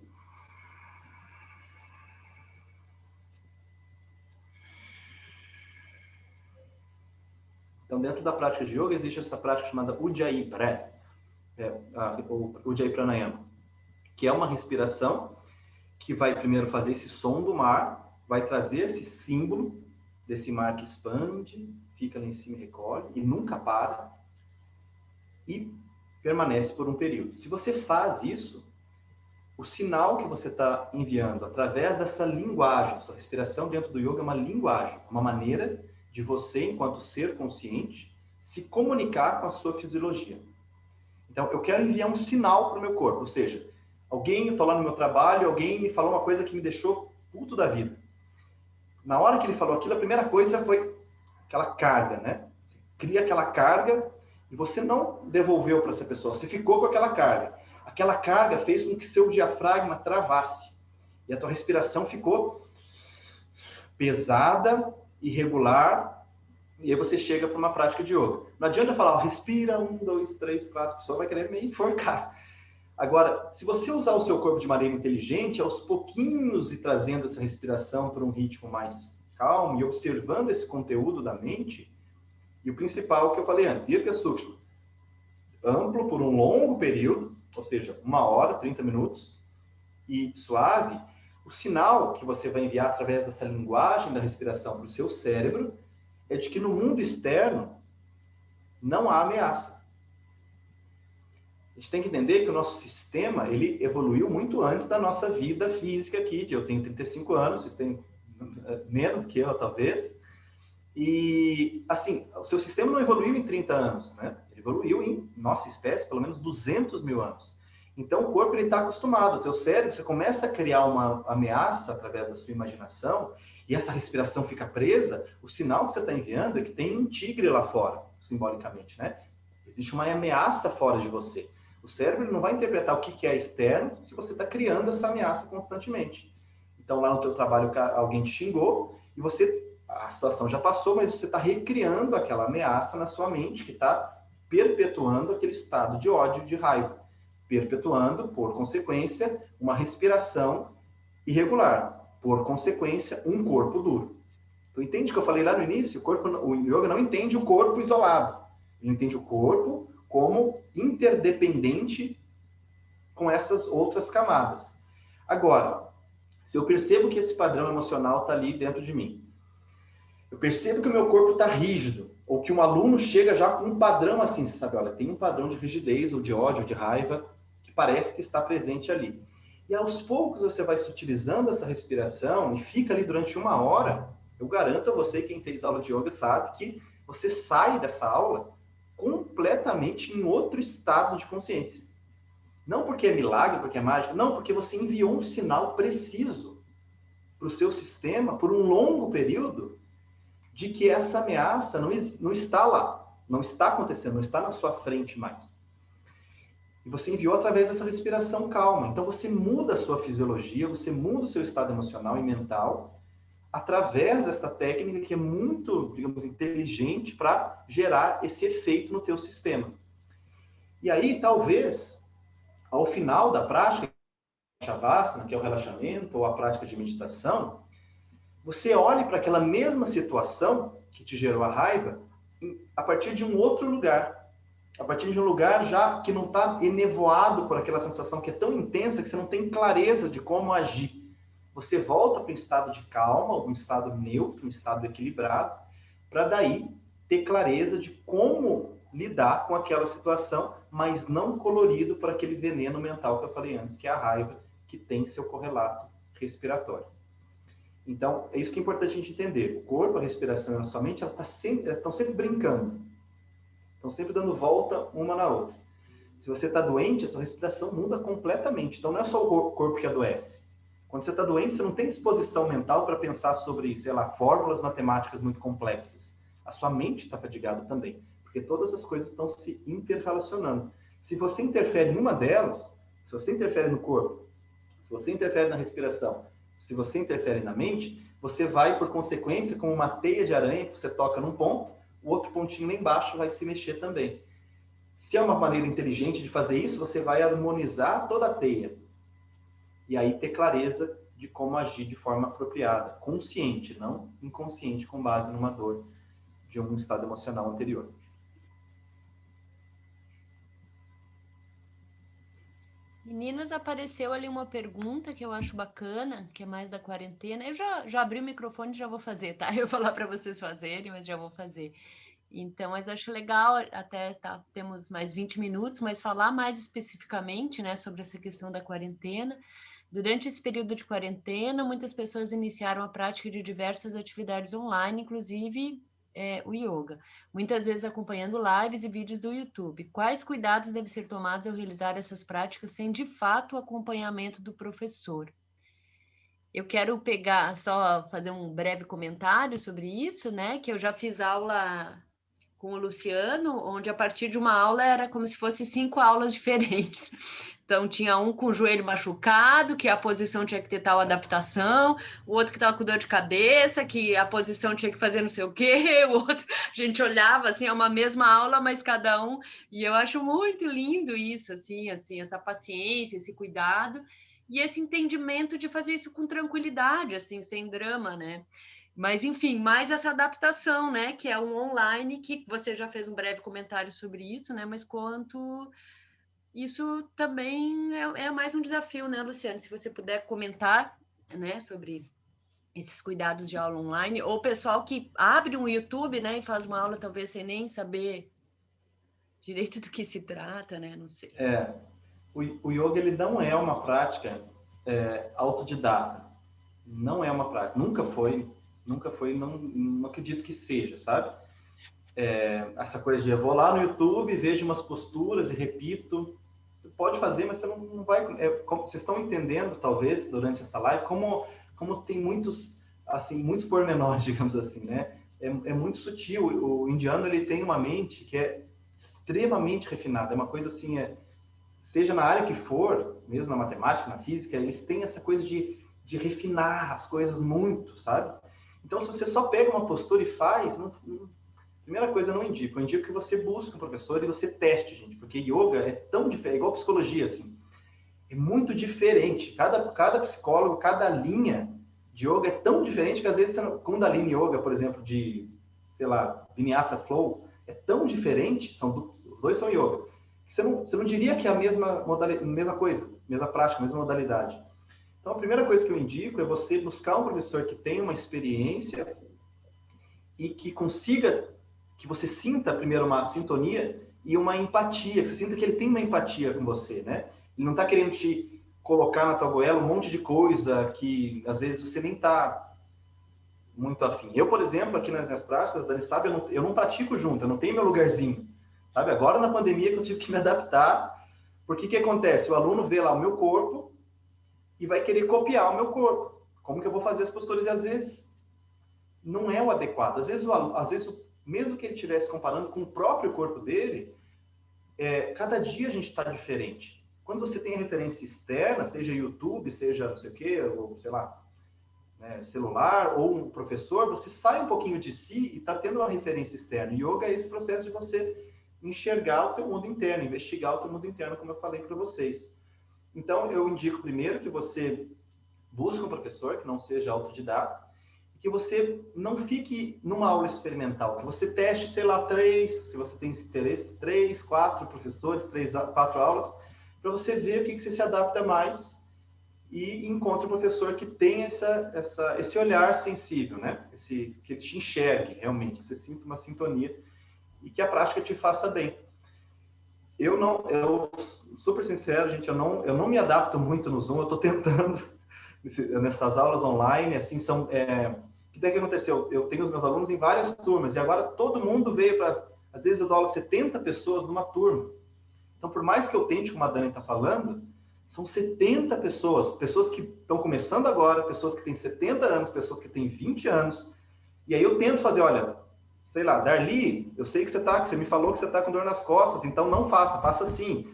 Então, dentro da prática de yoga, existe essa prática chamada Ujjayi Breath, o Ujjayi Pranayama, que é uma respiração que vai primeiro fazer esse som do mar, vai trazer esse símbolo desse mar que expande, fica lá em cima e recolhe, e nunca para, e permanece por um período. Se você faz isso, o sinal que você está enviando através dessa linguagem, sua respiração dentro do yoga é uma linguagem, uma maneira de você, enquanto ser consciente, se comunicar com a sua fisiologia. Então, eu quero enviar um sinal para o meu corpo, ou seja, eu estou lá no meu trabalho, alguém me falou uma coisa que me deixou puto da vida. Na hora que ele falou aquilo, a primeira coisa foi aquela carga, né? Você cria aquela carga e você não devolveu para essa pessoa, você ficou com aquela carga. Aquela carga fez com que seu diafragma travasse e a tua respiração ficou pesada, irregular, e aí você chega para uma prática de yoga. Não adianta falar, respira, 1, 2, 3, 4, a pessoa vai querer me enforcar. Agora, se você usar o seu corpo de maneira inteligente, aos pouquinhos e trazendo essa respiração para um ritmo mais calmo e observando esse conteúdo da mente, e o principal que eu falei antes, Dirgha Sukshma, amplo por um longo período, ou seja, 1 hora, 30 minutos, e suave, o sinal que você vai enviar através dessa linguagem da respiração para o seu cérebro é de que no mundo externo não há ameaça. A gente tem que entender que o nosso sistema, ele evoluiu muito antes da nossa vida física aqui. Eu tenho 35 anos, vocês têm menos que eu, talvez. E, assim, o seu sistema não evoluiu em 30 anos, né? Ele evoluiu em nossa espécie, pelo menos 200 mil anos. Então, o corpo está acostumado. O seu cérebro, você começa a criar uma ameaça através da sua imaginação e essa respiração fica presa, o sinal que você está enviando é que tem um tigre lá fora, simbolicamente, né? Existe uma ameaça fora de você. O cérebro não vai interpretar o que é externo se você está criando essa ameaça constantemente. Então, lá no teu trabalho, alguém te xingou e a situação já passou, mas você está recriando aquela ameaça na sua mente que está perpetuando aquele estado de ódio, de raiva. Perpetuando, por consequência, uma respiração irregular. Por consequência, um corpo duro. Tu entende o que eu falei lá no início? O yoga não entende o corpo isolado. Ele entende o corpo como interdependente com essas outras camadas. Agora, se eu percebo que esse padrão emocional está ali dentro de mim, eu percebo que o meu corpo está rígido, ou que um aluno chega já com um padrão assim, você sabe, olha, tem um padrão de rigidez, ou de ódio, ou de raiva, que parece que está presente ali. E aos poucos você vai sutilizando essa respiração e fica ali durante 1 hora. Eu garanto a você, quem fez aula de yoga sabe que você sai dessa aula completamente em outro estado de consciência. Não porque é milagre, porque é mágico, não, porque você enviou um sinal preciso para o seu sistema, por um longo período, de que essa ameaça não está lá, não está acontecendo, não está na sua frente mais. E você enviou através dessa respiração calma. Então, você muda a sua fisiologia, você muda o seu estado emocional e mental através dessa técnica que é muito, digamos, inteligente para gerar esse efeito no teu sistema. E aí, talvez, ao final da prática, Shavasana, que é o relaxamento, ou a prática de meditação, você olhe para aquela mesma situação que te gerou a raiva a partir de um outro lugar. A partir de um lugar já que não está enevoado por aquela sensação que é tão intensa que você não tem clareza de como agir. Você volta para um estado de calma, um estado neutro, um estado equilibrado, para daí ter clareza de como lidar com aquela situação, mas não colorido por aquele veneno mental que eu falei antes, que é a raiva, que tem seu correlato respiratório. Então, é isso que é importante a gente entender. O corpo, a respiração e a sua mente, elas estão sempre brincando. Estão sempre dando volta uma na outra. Se você está doente, a sua respiração muda completamente. Então, não é só o corpo que adoece. Quando você está doente, você não tem disposição mental para pensar sobre, sei lá, fórmulas matemáticas muito complexas. A sua mente está fadigada também, porque todas as coisas estão se interrelacionando. Se você interfere em uma delas, se você interfere no corpo, se você interfere na respiração, se você interfere na mente, você vai, por consequência, com uma teia de aranha que você toca num ponto, o outro pontinho lá embaixo vai se mexer também. Se é uma maneira inteligente de fazer isso, você vai harmonizar toda a teia. E aí ter clareza de como agir de forma apropriada, consciente, não inconsciente, com base numa dor de um estado emocional anterior. Meninas, apareceu ali uma pergunta que eu acho bacana, que é mais da quarentena. Eu já abri o microfone e já vou fazer, tá? Eu vou falar para vocês fazerem, mas já vou fazer. Então, mas acho legal, até temos mais 20 minutos, mas falar mais especificamente, né, sobre essa questão da quarentena. Durante esse período de quarentena, muitas pessoas iniciaram a prática de diversas atividades online, inclusive o yoga, muitas vezes acompanhando lives e vídeos do YouTube. Quais cuidados devem ser tomados ao realizar essas práticas sem, de fato, o acompanhamento do professor? Eu quero fazer um breve comentário sobre isso, né, que eu já fiz aula com o Luciano, onde a partir de uma aula era como se fosse 5 aulas diferentes. Então, tinha um com o joelho machucado, que a posição tinha que ter tal adaptação, o outro que estava com dor de cabeça, que a posição tinha que fazer não sei o quê, o outro, a gente olhava, assim, é uma mesma aula, mas cada um, e eu acho muito lindo isso, assim, essa paciência, esse cuidado, e esse entendimento de fazer isso com tranquilidade, assim, sem drama, né? Mas, enfim, mais essa adaptação, né, que é um online, que você já fez um breve comentário sobre isso, né, mas quanto isso também é mais um desafio, né, Luciano? Se você puder comentar, né, sobre esses cuidados de aula online, ou o pessoal que abre um YouTube, né, e faz uma aula talvez sem nem saber direito do que se trata, né, não sei. O yoga, ele não é uma prática autodidata. Não é uma prática, nunca foi, não acredito que seja, sabe? Essa coisa de eu vou lá no YouTube, vejo umas posturas e repito. Você pode fazer, mas você não vai... vocês estão entendendo, talvez, durante essa live, como tem muitos pormenores, digamos assim, né? É muito sutil. O indiano, ele tem uma mente que é extremamente refinada. É uma coisa assim, seja na área que for, mesmo na matemática, na física, eles têm essa coisa de refinar as coisas muito, sabe? Então, se você só pega uma postura e faz, primeira coisa, eu não indico. Eu indico que você busque um professor e você teste, gente, porque yoga é tão diferente, igual psicologia, assim. É muito diferente. Cada psicólogo, cada linha de yoga é tão diferente que, às vezes, Kundalini Yoga, por exemplo, de, sei lá, Vinyasa Flow, é tão diferente, os dois são yoga, que você não diria que é a mesma coisa, mesma prática, mesma modalidade. Então, a primeira coisa que eu indico é você buscar um professor que tenha uma experiência e que consiga, que você sinta primeiro uma sintonia e uma empatia, que você sinta que ele tem uma empatia com você, né? Ele não está querendo te colocar na tua goela um monte de coisa que, às vezes, você nem está muito afim. Eu, por exemplo, aqui nas minhas práticas, a Dani sabe, eu não pratico junto, eu não tenho meu lugarzinho, sabe? Agora, na pandemia, que eu tive que me adaptar, porque o que acontece? O aluno vê lá o meu corpo e vai querer copiar o meu corpo. Como que eu vou fazer as posturas? E às vezes não é o adequado. Às vezes, mesmo que ele estivesse comparando com o próprio corpo dele, cada dia a gente está diferente. Quando você tem a referência externa, seja YouTube, seja não sei o quê, ou sei lá, né, celular, ou um professor, você sai um pouquinho de si e está tendo uma referência externa. Yoga é esse processo de você enxergar o teu mundo interno, investigar o teu mundo interno, como eu falei para vocês. Então, eu indico primeiro que você busque um professor que não seja autodidata, que você não fique numa aula experimental, que você teste, sei lá, 3, se você tem interesse, 3, 4 professores, 3, 4 aulas, para você ver o que você se adapta mais e encontre um professor que tenha esse olhar sensível, né? Que te enxergue realmente, que você sinta uma sintonia e que a prática te faça bem. Eu super sincero, gente, eu não me adapto muito no Zoom, eu estou tentando nessas aulas online, assim, o que aconteceu? Eu tenho os meus alunos em várias turmas, e agora todo mundo veio para... Às vezes eu dou aula 70 pessoas numa turma. Então, por mais que eu tente, como a Dani está falando, são 70 pessoas que estão começando agora, pessoas que têm 70 anos, pessoas que têm 20 anos. E aí eu tento fazer, olha, sei lá, Darli, eu sei que você me falou que você está com dor nas costas, então não faça assim.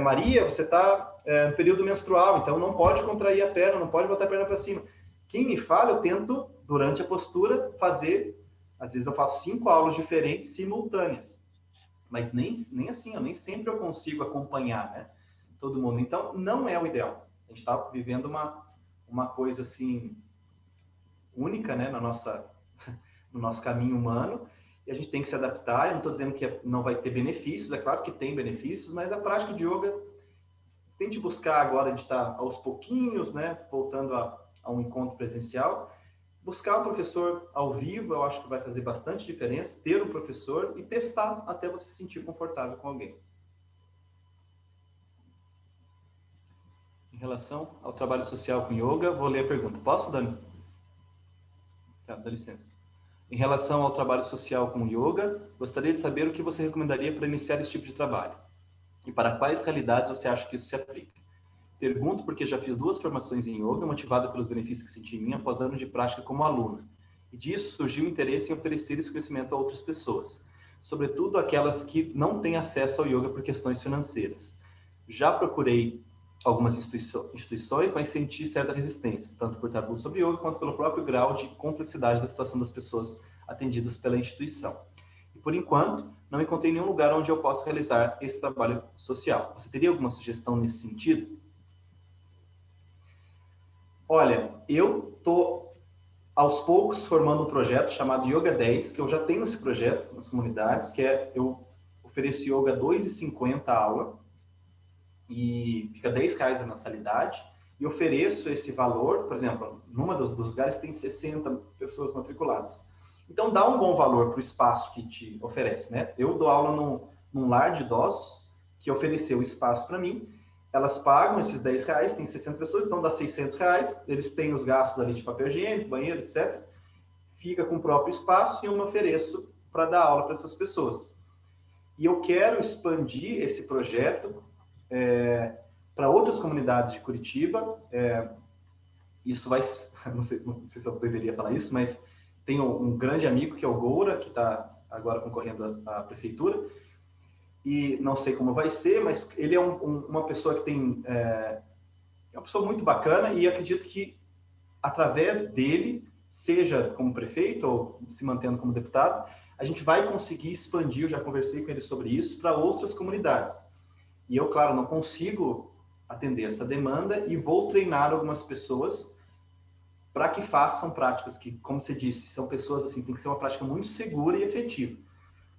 Maria, você está no período menstrual, então não pode contrair a perna, não pode botar a perna para cima. Quem me fala, eu tento, durante a postura, fazer, às vezes eu faço 5 aulas diferentes, simultâneas. Mas nem assim, nem sempre eu consigo acompanhar, né, todo mundo. Então, não é o ideal. A gente está vivendo uma coisa, assim, única, né, no nosso caminho humano, e a gente tem que se adaptar. Eu não estou dizendo que não vai ter benefícios, é claro que tem benefícios, mas a prática de yoga, tente buscar agora, a gente está aos pouquinhos, né, voltando a um encontro presencial, buscar um professor ao vivo, eu acho que vai fazer bastante diferença, ter um professor e testar até você se sentir confortável com alguém. Em relação ao trabalho social com yoga, vou ler a pergunta. Posso, Dani? Tá, dá licença. Em relação ao trabalho social com yoga, gostaria de saber o que você recomendaria para iniciar esse tipo de trabalho e para quais realidades você acha que isso se aplica. Pergunto porque já fiz 2 formações em yoga, motivada pelos benefícios que senti em mim após anos de prática como aluna. E disso surgiu o interesse em oferecer esse conhecimento a outras pessoas, sobretudo aquelas que não têm acesso ao yoga por questões financeiras. Já procurei algumas instituições, mas senti certa resistência, tanto por tabu sobre yoga, quanto pelo próprio grau de complexidade da situação das pessoas atendidas pela instituição. E, por enquanto, não encontrei nenhum lugar onde eu possa realizar esse trabalho social. Você teria alguma sugestão nesse sentido? Olha, eu estou aos poucos formando um projeto chamado Yoga 10, que eu já tenho esse projeto nas comunidades, que eu ofereço yoga 2,50 a aula, e fica R$10 a mensalidade, e ofereço esse valor, por exemplo, numa dos lugares tem 60 pessoas matriculadas. Então dá um bom valor para o espaço que te oferece, né? Eu dou aula num lar de idosos, que ofereceu o espaço para mim. Elas pagam esses R$10, tem 60 pessoas, então dá R$600, eles têm os gastos ali de papel higiênico, banheiro, etc. Fica com o próprio espaço e eu me ofereço para dar aula para essas pessoas. E eu quero expandir esse projeto para outras comunidades de Curitiba. Isso vai... Não sei se eu deveria falar isso, mas tenho um grande amigo que é o Goura, que está agora concorrendo à prefeitura, e não sei como vai ser, mas ele é uma pessoa que é uma pessoa muito bacana, e acredito que através dele, seja como prefeito ou se mantendo como deputado, a gente vai conseguir expandir, eu já conversei com ele sobre isso, para outras comunidades. E eu, claro, não consigo atender essa demanda e vou treinar algumas pessoas para que façam práticas que, como você disse, são pessoas assim, tem que ser uma prática muito segura e efetiva.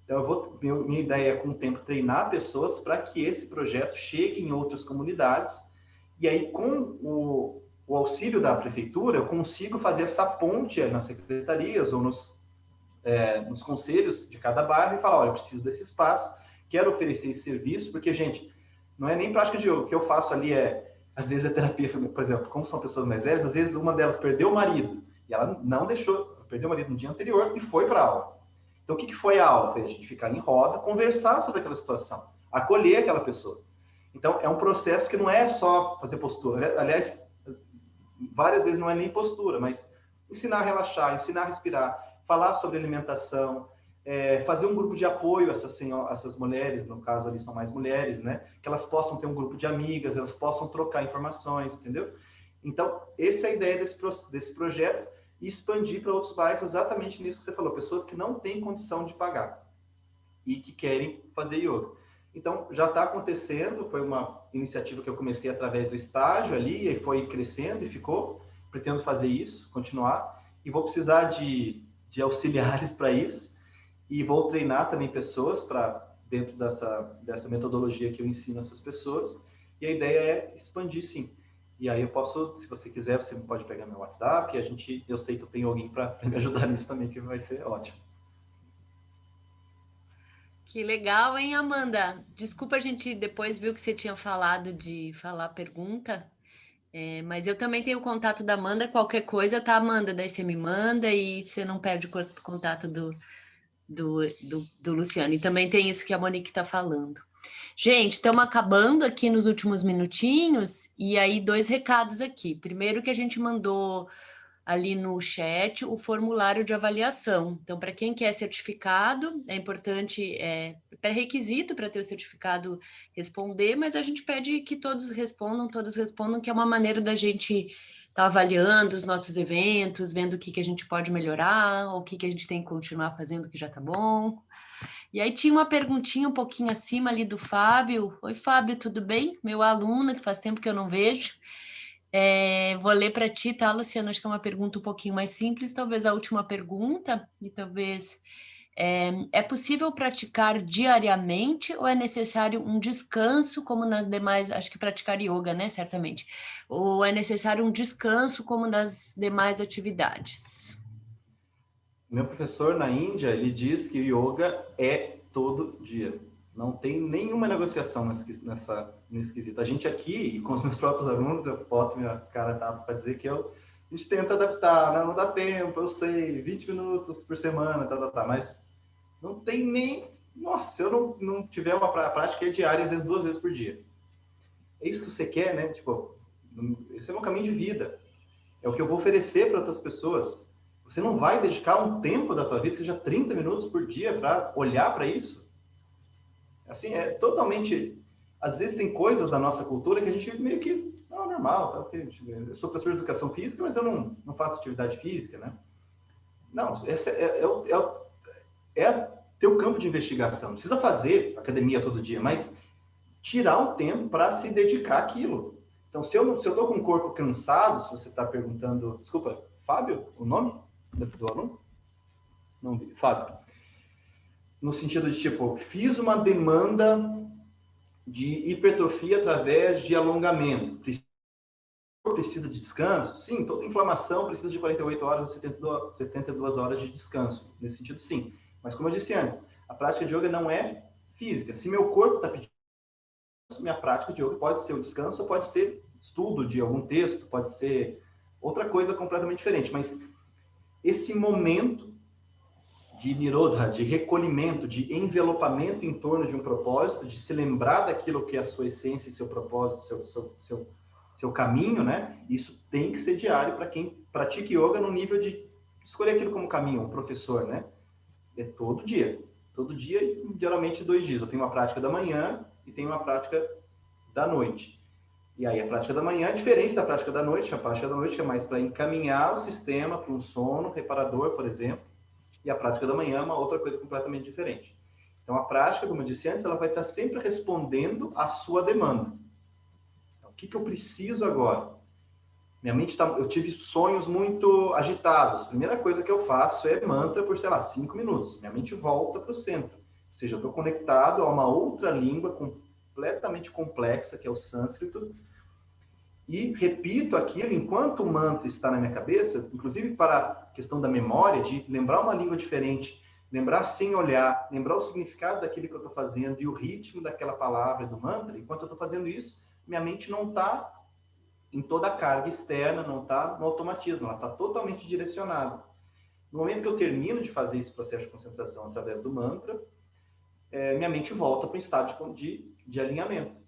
Então, minha ideia é, com o tempo, treinar pessoas para que esse projeto chegue em outras comunidades. E aí, com o auxílio da prefeitura, eu consigo fazer essa ponte nas secretarias ou nos conselhos de cada bairro e falar, olha, eu preciso desse espaço, quero oferecer esse serviço, porque, gente, não é nem prática de yoga. O que eu faço ali às vezes, terapia, por exemplo, como são pessoas mais velhas, às vezes uma delas perdeu o marido e ela não deixou, perdeu o marido no dia anterior e foi para a aula. Então, o que foi a aula? Foi a gente ficar em roda, conversar sobre aquela situação, acolher aquela pessoa. Então, é um processo que não é só fazer postura. Aliás, várias vezes não é nem postura, mas ensinar a relaxar, ensinar a respirar, falar sobre alimentação, fazer um grupo de apoio a essas mulheres, no caso ali são mais mulheres, né? Que elas possam ter um grupo de amigas, elas possam trocar informações, entendeu? Então, essa é a ideia desse projeto, e expandir para outros bairros exatamente nisso que você falou, pessoas que não têm condição de pagar e que querem fazer yoga. Então, já está acontecendo, foi uma iniciativa que eu comecei através do estágio ali, e foi crescendo e ficou. Pretendo fazer isso, continuar, e vou precisar de auxiliares para isso, e vou treinar também pessoas para dentro dessa metodologia que eu ensino essas pessoas, e a ideia é expandir, sim. E aí eu posso, se você quiser, você pode pegar meu WhatsApp, eu sei que eu tenho alguém para me ajudar nisso também, que vai ser ótimo. Que legal, hein, Amanda? Desculpa, a gente depois viu que você tinha falado de falar pergunta, mas eu também tenho o contato da Amanda, qualquer coisa, tá, Amanda? Daí você me manda e você não perde o contato do Luciano. E também tem isso que a Monique está falando. Gente, estamos acabando aqui nos últimos minutinhos, e aí 2 recados aqui. Primeiro, que a gente mandou ali no chat o formulário de avaliação. Então, para quem quer certificado, é importante, pré-requisito para ter o certificado responder, mas a gente pede que todos respondam, que é uma maneira da gente estar avaliando os nossos eventos, vendo o que a gente pode melhorar, ou o que a gente tem que continuar fazendo que já está bom. E aí tinha uma perguntinha um pouquinho acima ali do Fábio. Oi, Fábio, tudo bem? Meu aluno, que faz tempo que eu não vejo. Vou ler para ti, tá, Luciano? Acho que é uma pergunta um pouquinho mais simples, talvez a última pergunta, e talvez... É possível praticar diariamente ou é necessário um descanso, como nas demais... Acho que praticar yoga, né, certamente. Ou é necessário um descanso, como nas demais atividades? Meu professor na Índia, ele diz que o yoga é todo dia. Não tem nenhuma negociação nesse quesito. A gente aqui, com os meus próprios alunos, eu boto minha cara tapa para dizer que a gente tenta adaptar, né? Não dá tempo, eu sei, 20 minutos por semana, mas não tem nem... Nossa, se eu não tiver uma prática diária, às vezes 2 vezes por dia. É isso que você quer, né? Tipo, esse é o meu caminho de vida. É o que eu vou oferecer para outras pessoas. Você não vai dedicar um tempo da tua vida, seja 30 minutos por dia, para olhar para isso? Assim, é totalmente... Às vezes tem coisas da nossa cultura que a gente meio que... Não, normal, tá? Eu sou professor de educação física, mas eu não faço atividade física, né? Não, esse é teu campo de investigação. Não precisa fazer academia todo dia, mas tirar um tempo para se dedicar àquilo. Então, se eu estou com o corpo cansado, se você está perguntando... Desculpa, Fábio, o nome do aluno? Não vi. Fábio. No sentido de, tipo, fiz uma demanda de hipertrofia através de alongamento. Precisa de descanso? Sim, toda inflamação precisa de 48 horas ou 72 horas de descanso. Nesse sentido, sim. Mas, como eu disse antes, a prática de yoga não é física. Se meu corpo está pedindo, minha prática de yoga pode ser o descanso, ou pode ser estudo de algum texto, pode ser outra coisa completamente diferente. Mas esse momento de nirodha, de recolhimento, de envelopamento em torno de um propósito, de se lembrar daquilo que é a sua essência, seu propósito, seu caminho, né? Isso tem que ser diário para quem pratica yoga no nível de escolher aquilo como caminho, um professor, né? É todo dia e geralmente 2 dias. Eu tenho uma prática da manhã e tenho uma prática da noite. E aí a prática da manhã é diferente da prática da noite. A prática da noite é mais para encaminhar o sistema para um sono reparador, por exemplo. E a prática da manhã é uma outra coisa completamente diferente. Então, a prática, como eu disse antes, ela vai estar sempre respondendo à sua demanda. Então, o que eu preciso agora? Minha mente eu tive sonhos muito agitados. A primeira coisa que eu faço é mantra por, 5 minutos. Minha mente volta para o centro. Ou seja, eu estou conectado a uma outra língua completamente complexa, que é o sânscrito, e repito aquilo enquanto o mantra está na minha cabeça, inclusive para a questão da memória, de lembrar uma língua diferente, lembrar sem olhar, lembrar o significado daquilo que eu estou fazendo e o ritmo daquela palavra do mantra. Enquanto eu estou fazendo isso, minha mente não está em toda a carga externa, não está no automatismo, ela está totalmente direcionada. No momento que eu termino de fazer esse processo de concentração através do mantra, minha mente volta para um estado de alinhamento.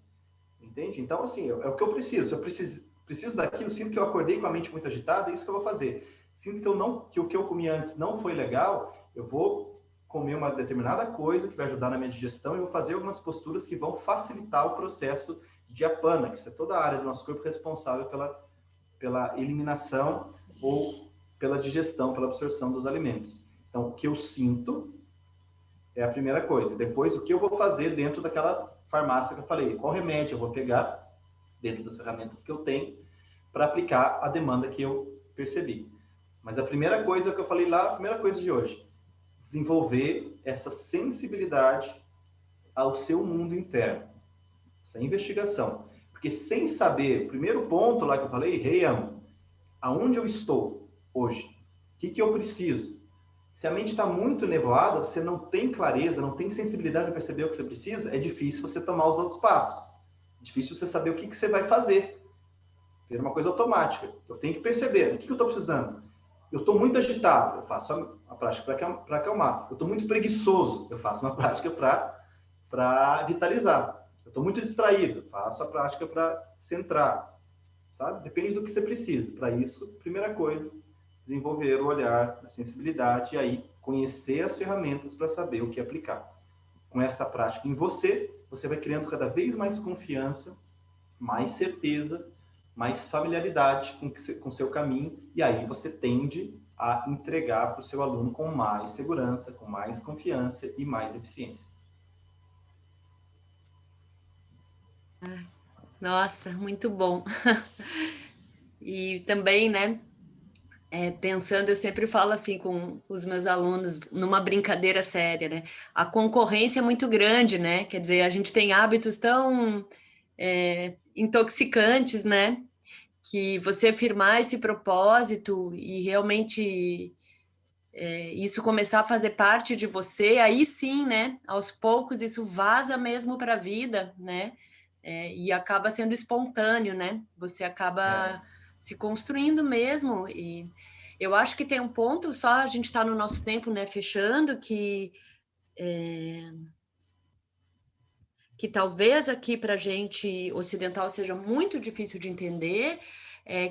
Entende? Então, assim, é o que eu preciso. Se eu preciso daquilo, sinto que eu acordei com a mente muito agitada, é isso que eu vou fazer. Sinto que o que eu comi antes não foi legal, eu vou comer uma determinada coisa que vai ajudar na minha digestão e vou fazer algumas posturas que vão facilitar o processo de apana, que isso é toda a área do nosso corpo responsável pela eliminação ou pela digestão, pela absorção dos alimentos. Então, o que eu sinto é a primeira coisa. Depois, o que eu vou fazer dentro daquela farmácia que eu falei? Qual remédio eu vou pegar dentro das ferramentas que eu tenho para aplicar a demanda que eu percebi. Mas a primeira coisa que eu falei lá, a primeira coisa de hoje, desenvolver essa sensibilidade ao seu mundo interno, essa investigação. Porque sem saber, o primeiro ponto lá que eu falei, Heian, aonde eu estou hoje? O que eu preciso? Se a mente está muito nevoada, você não tem clareza, não tem sensibilidade para perceber o que você precisa, é difícil você tomar os outros passos. É difícil você saber o que você vai fazer. É uma coisa automática. Eu tenho que perceber o que eu estou precisando. Eu estou muito agitado, eu faço a prática para acalmar. Eu estou muito preguiçoso, eu faço uma prática para vitalizar. Eu estou muito distraído, faço a prática para centrar. Sabe? Depende do que você precisa. Para isso, primeira coisa, desenvolver o olhar, a sensibilidade e aí conhecer as ferramentas para saber o que aplicar. Com essa prática em você, você vai criando cada vez mais confiança, mais certeza, mais familiaridade com o seu caminho, e aí você tende a entregar para o seu aluno com mais segurança, com mais confiança e mais eficiência. Nossa, muito bom. E também, né, pensando, eu sempre falo assim com os meus alunos, numa brincadeira séria, né? A concorrência é muito grande, né? Quer dizer, a gente tem hábitos tão intoxicantes, né? Que você afirmar esse propósito e realmente isso começar a fazer parte de você, aí sim, né? Aos poucos isso vaza mesmo para a vida, né? E acaba sendo espontâneo, né? Você acaba se construindo mesmo. E eu acho que tem um ponto só, a gente está no nosso tempo, né? Fechando, que talvez aqui para a gente ocidental seja muito difícil de entender,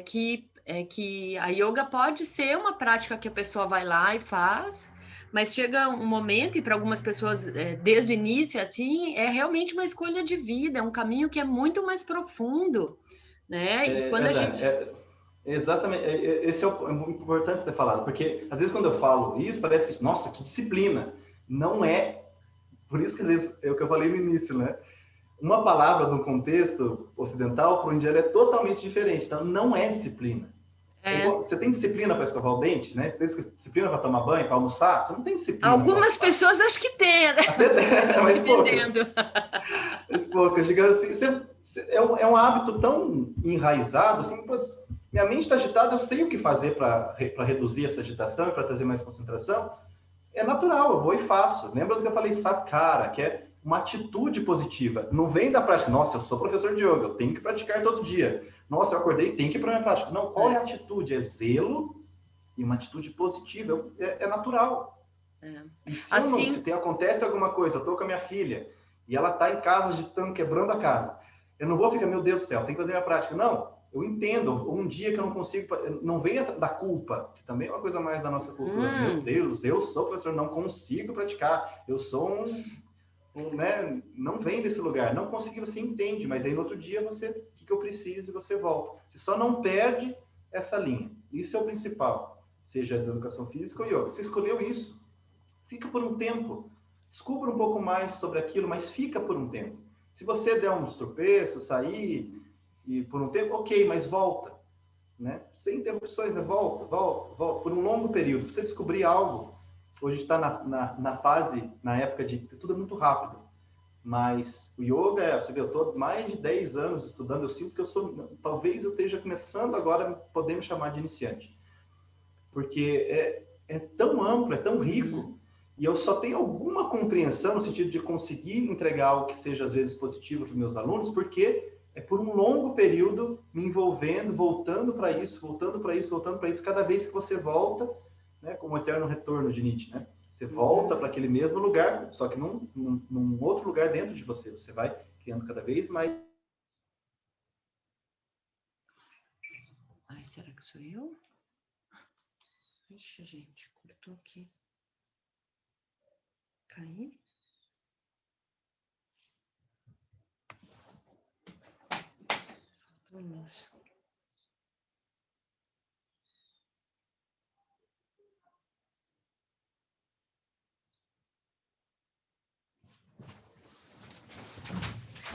que a yoga pode ser uma prática que a pessoa vai lá e faz, mas chega um momento, e para algumas pessoas, desde o início, assim, é realmente uma escolha de vida, é um caminho que é muito mais profundo, né? E quando a gente... Exatamente, esse é o importante ter falado, porque às vezes quando eu falo isso, parece que, nossa, que disciplina. Não é. Por isso que às vezes é o que eu falei no início, né? Uma palavra no contexto ocidental para o indiano é totalmente diferente. Então, não é disciplina. Você tem disciplina para escovar o dente, né? Você tem disciplina para tomar banho, para almoçar? Você não tem disciplina. Algumas pessoas acho que têm, né? Até mas poucas. Mas poucas. Digamos assim, é um hábito tão enraizado, assim, putz, minha mente está agitada, eu sei o que fazer para reduzir essa agitação e para trazer mais concentração. É natural, eu vou e faço. Lembra do que eu falei, satkara, que é uma atitude positiva. Não vem da prática, nossa, eu sou professor de yoga, eu tenho que praticar todo dia. Nossa, eu acordei, tenho que ir para a minha prática. Não, qual é a atitude? É zelo e uma atitude positiva. É natural. E se acontece alguma coisa, eu estou com a minha filha e ela está em casa agitando, quebrando a casa, eu não vou ficar, meu Deus do céu, tenho que fazer minha prática. Não, eu entendo. Um dia que eu não consigo, não venha da culpa, que também é uma coisa mais da nossa cultura. Meu Deus, eu sou professor, não consigo praticar. Eu sou né? Não vem desse lugar, não consegui, você entende, mas aí no outro dia o que eu preciso e você volta. Você só não perde essa linha. Isso é o principal. Seja da educação física ou yoga. Você escolheu isso. Fica por um tempo. Descubra um pouco mais sobre aquilo, mas fica por um tempo. Se você der uns tropeços, sair e por um tempo, ok, mas volta, né? Sem interrupções, né? Volta, por um longo período, para você descobrir algo. Hoje está na fase, na época de tudo é muito rápido, mas o yoga, você vê, eu estou mais de 10 anos estudando, eu sinto que talvez eu esteja começando agora a poder me chamar de iniciante, porque é tão amplo, é tão rico, e eu só tenho alguma compreensão no sentido de conseguir entregar algo que seja às vezes positivo para os meus alunos, porque é por um longo período me envolvendo, voltando para isso, cada vez que você volta, né, como o eterno retorno de Nietzsche, né? Você volta para aquele mesmo lugar, só que num outro lugar dentro de você. Você vai criando cada vez mais. Ai, será que sou eu? Ixi, gente, cortou aqui. Cair. Faltou luz.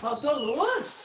Faltou luz?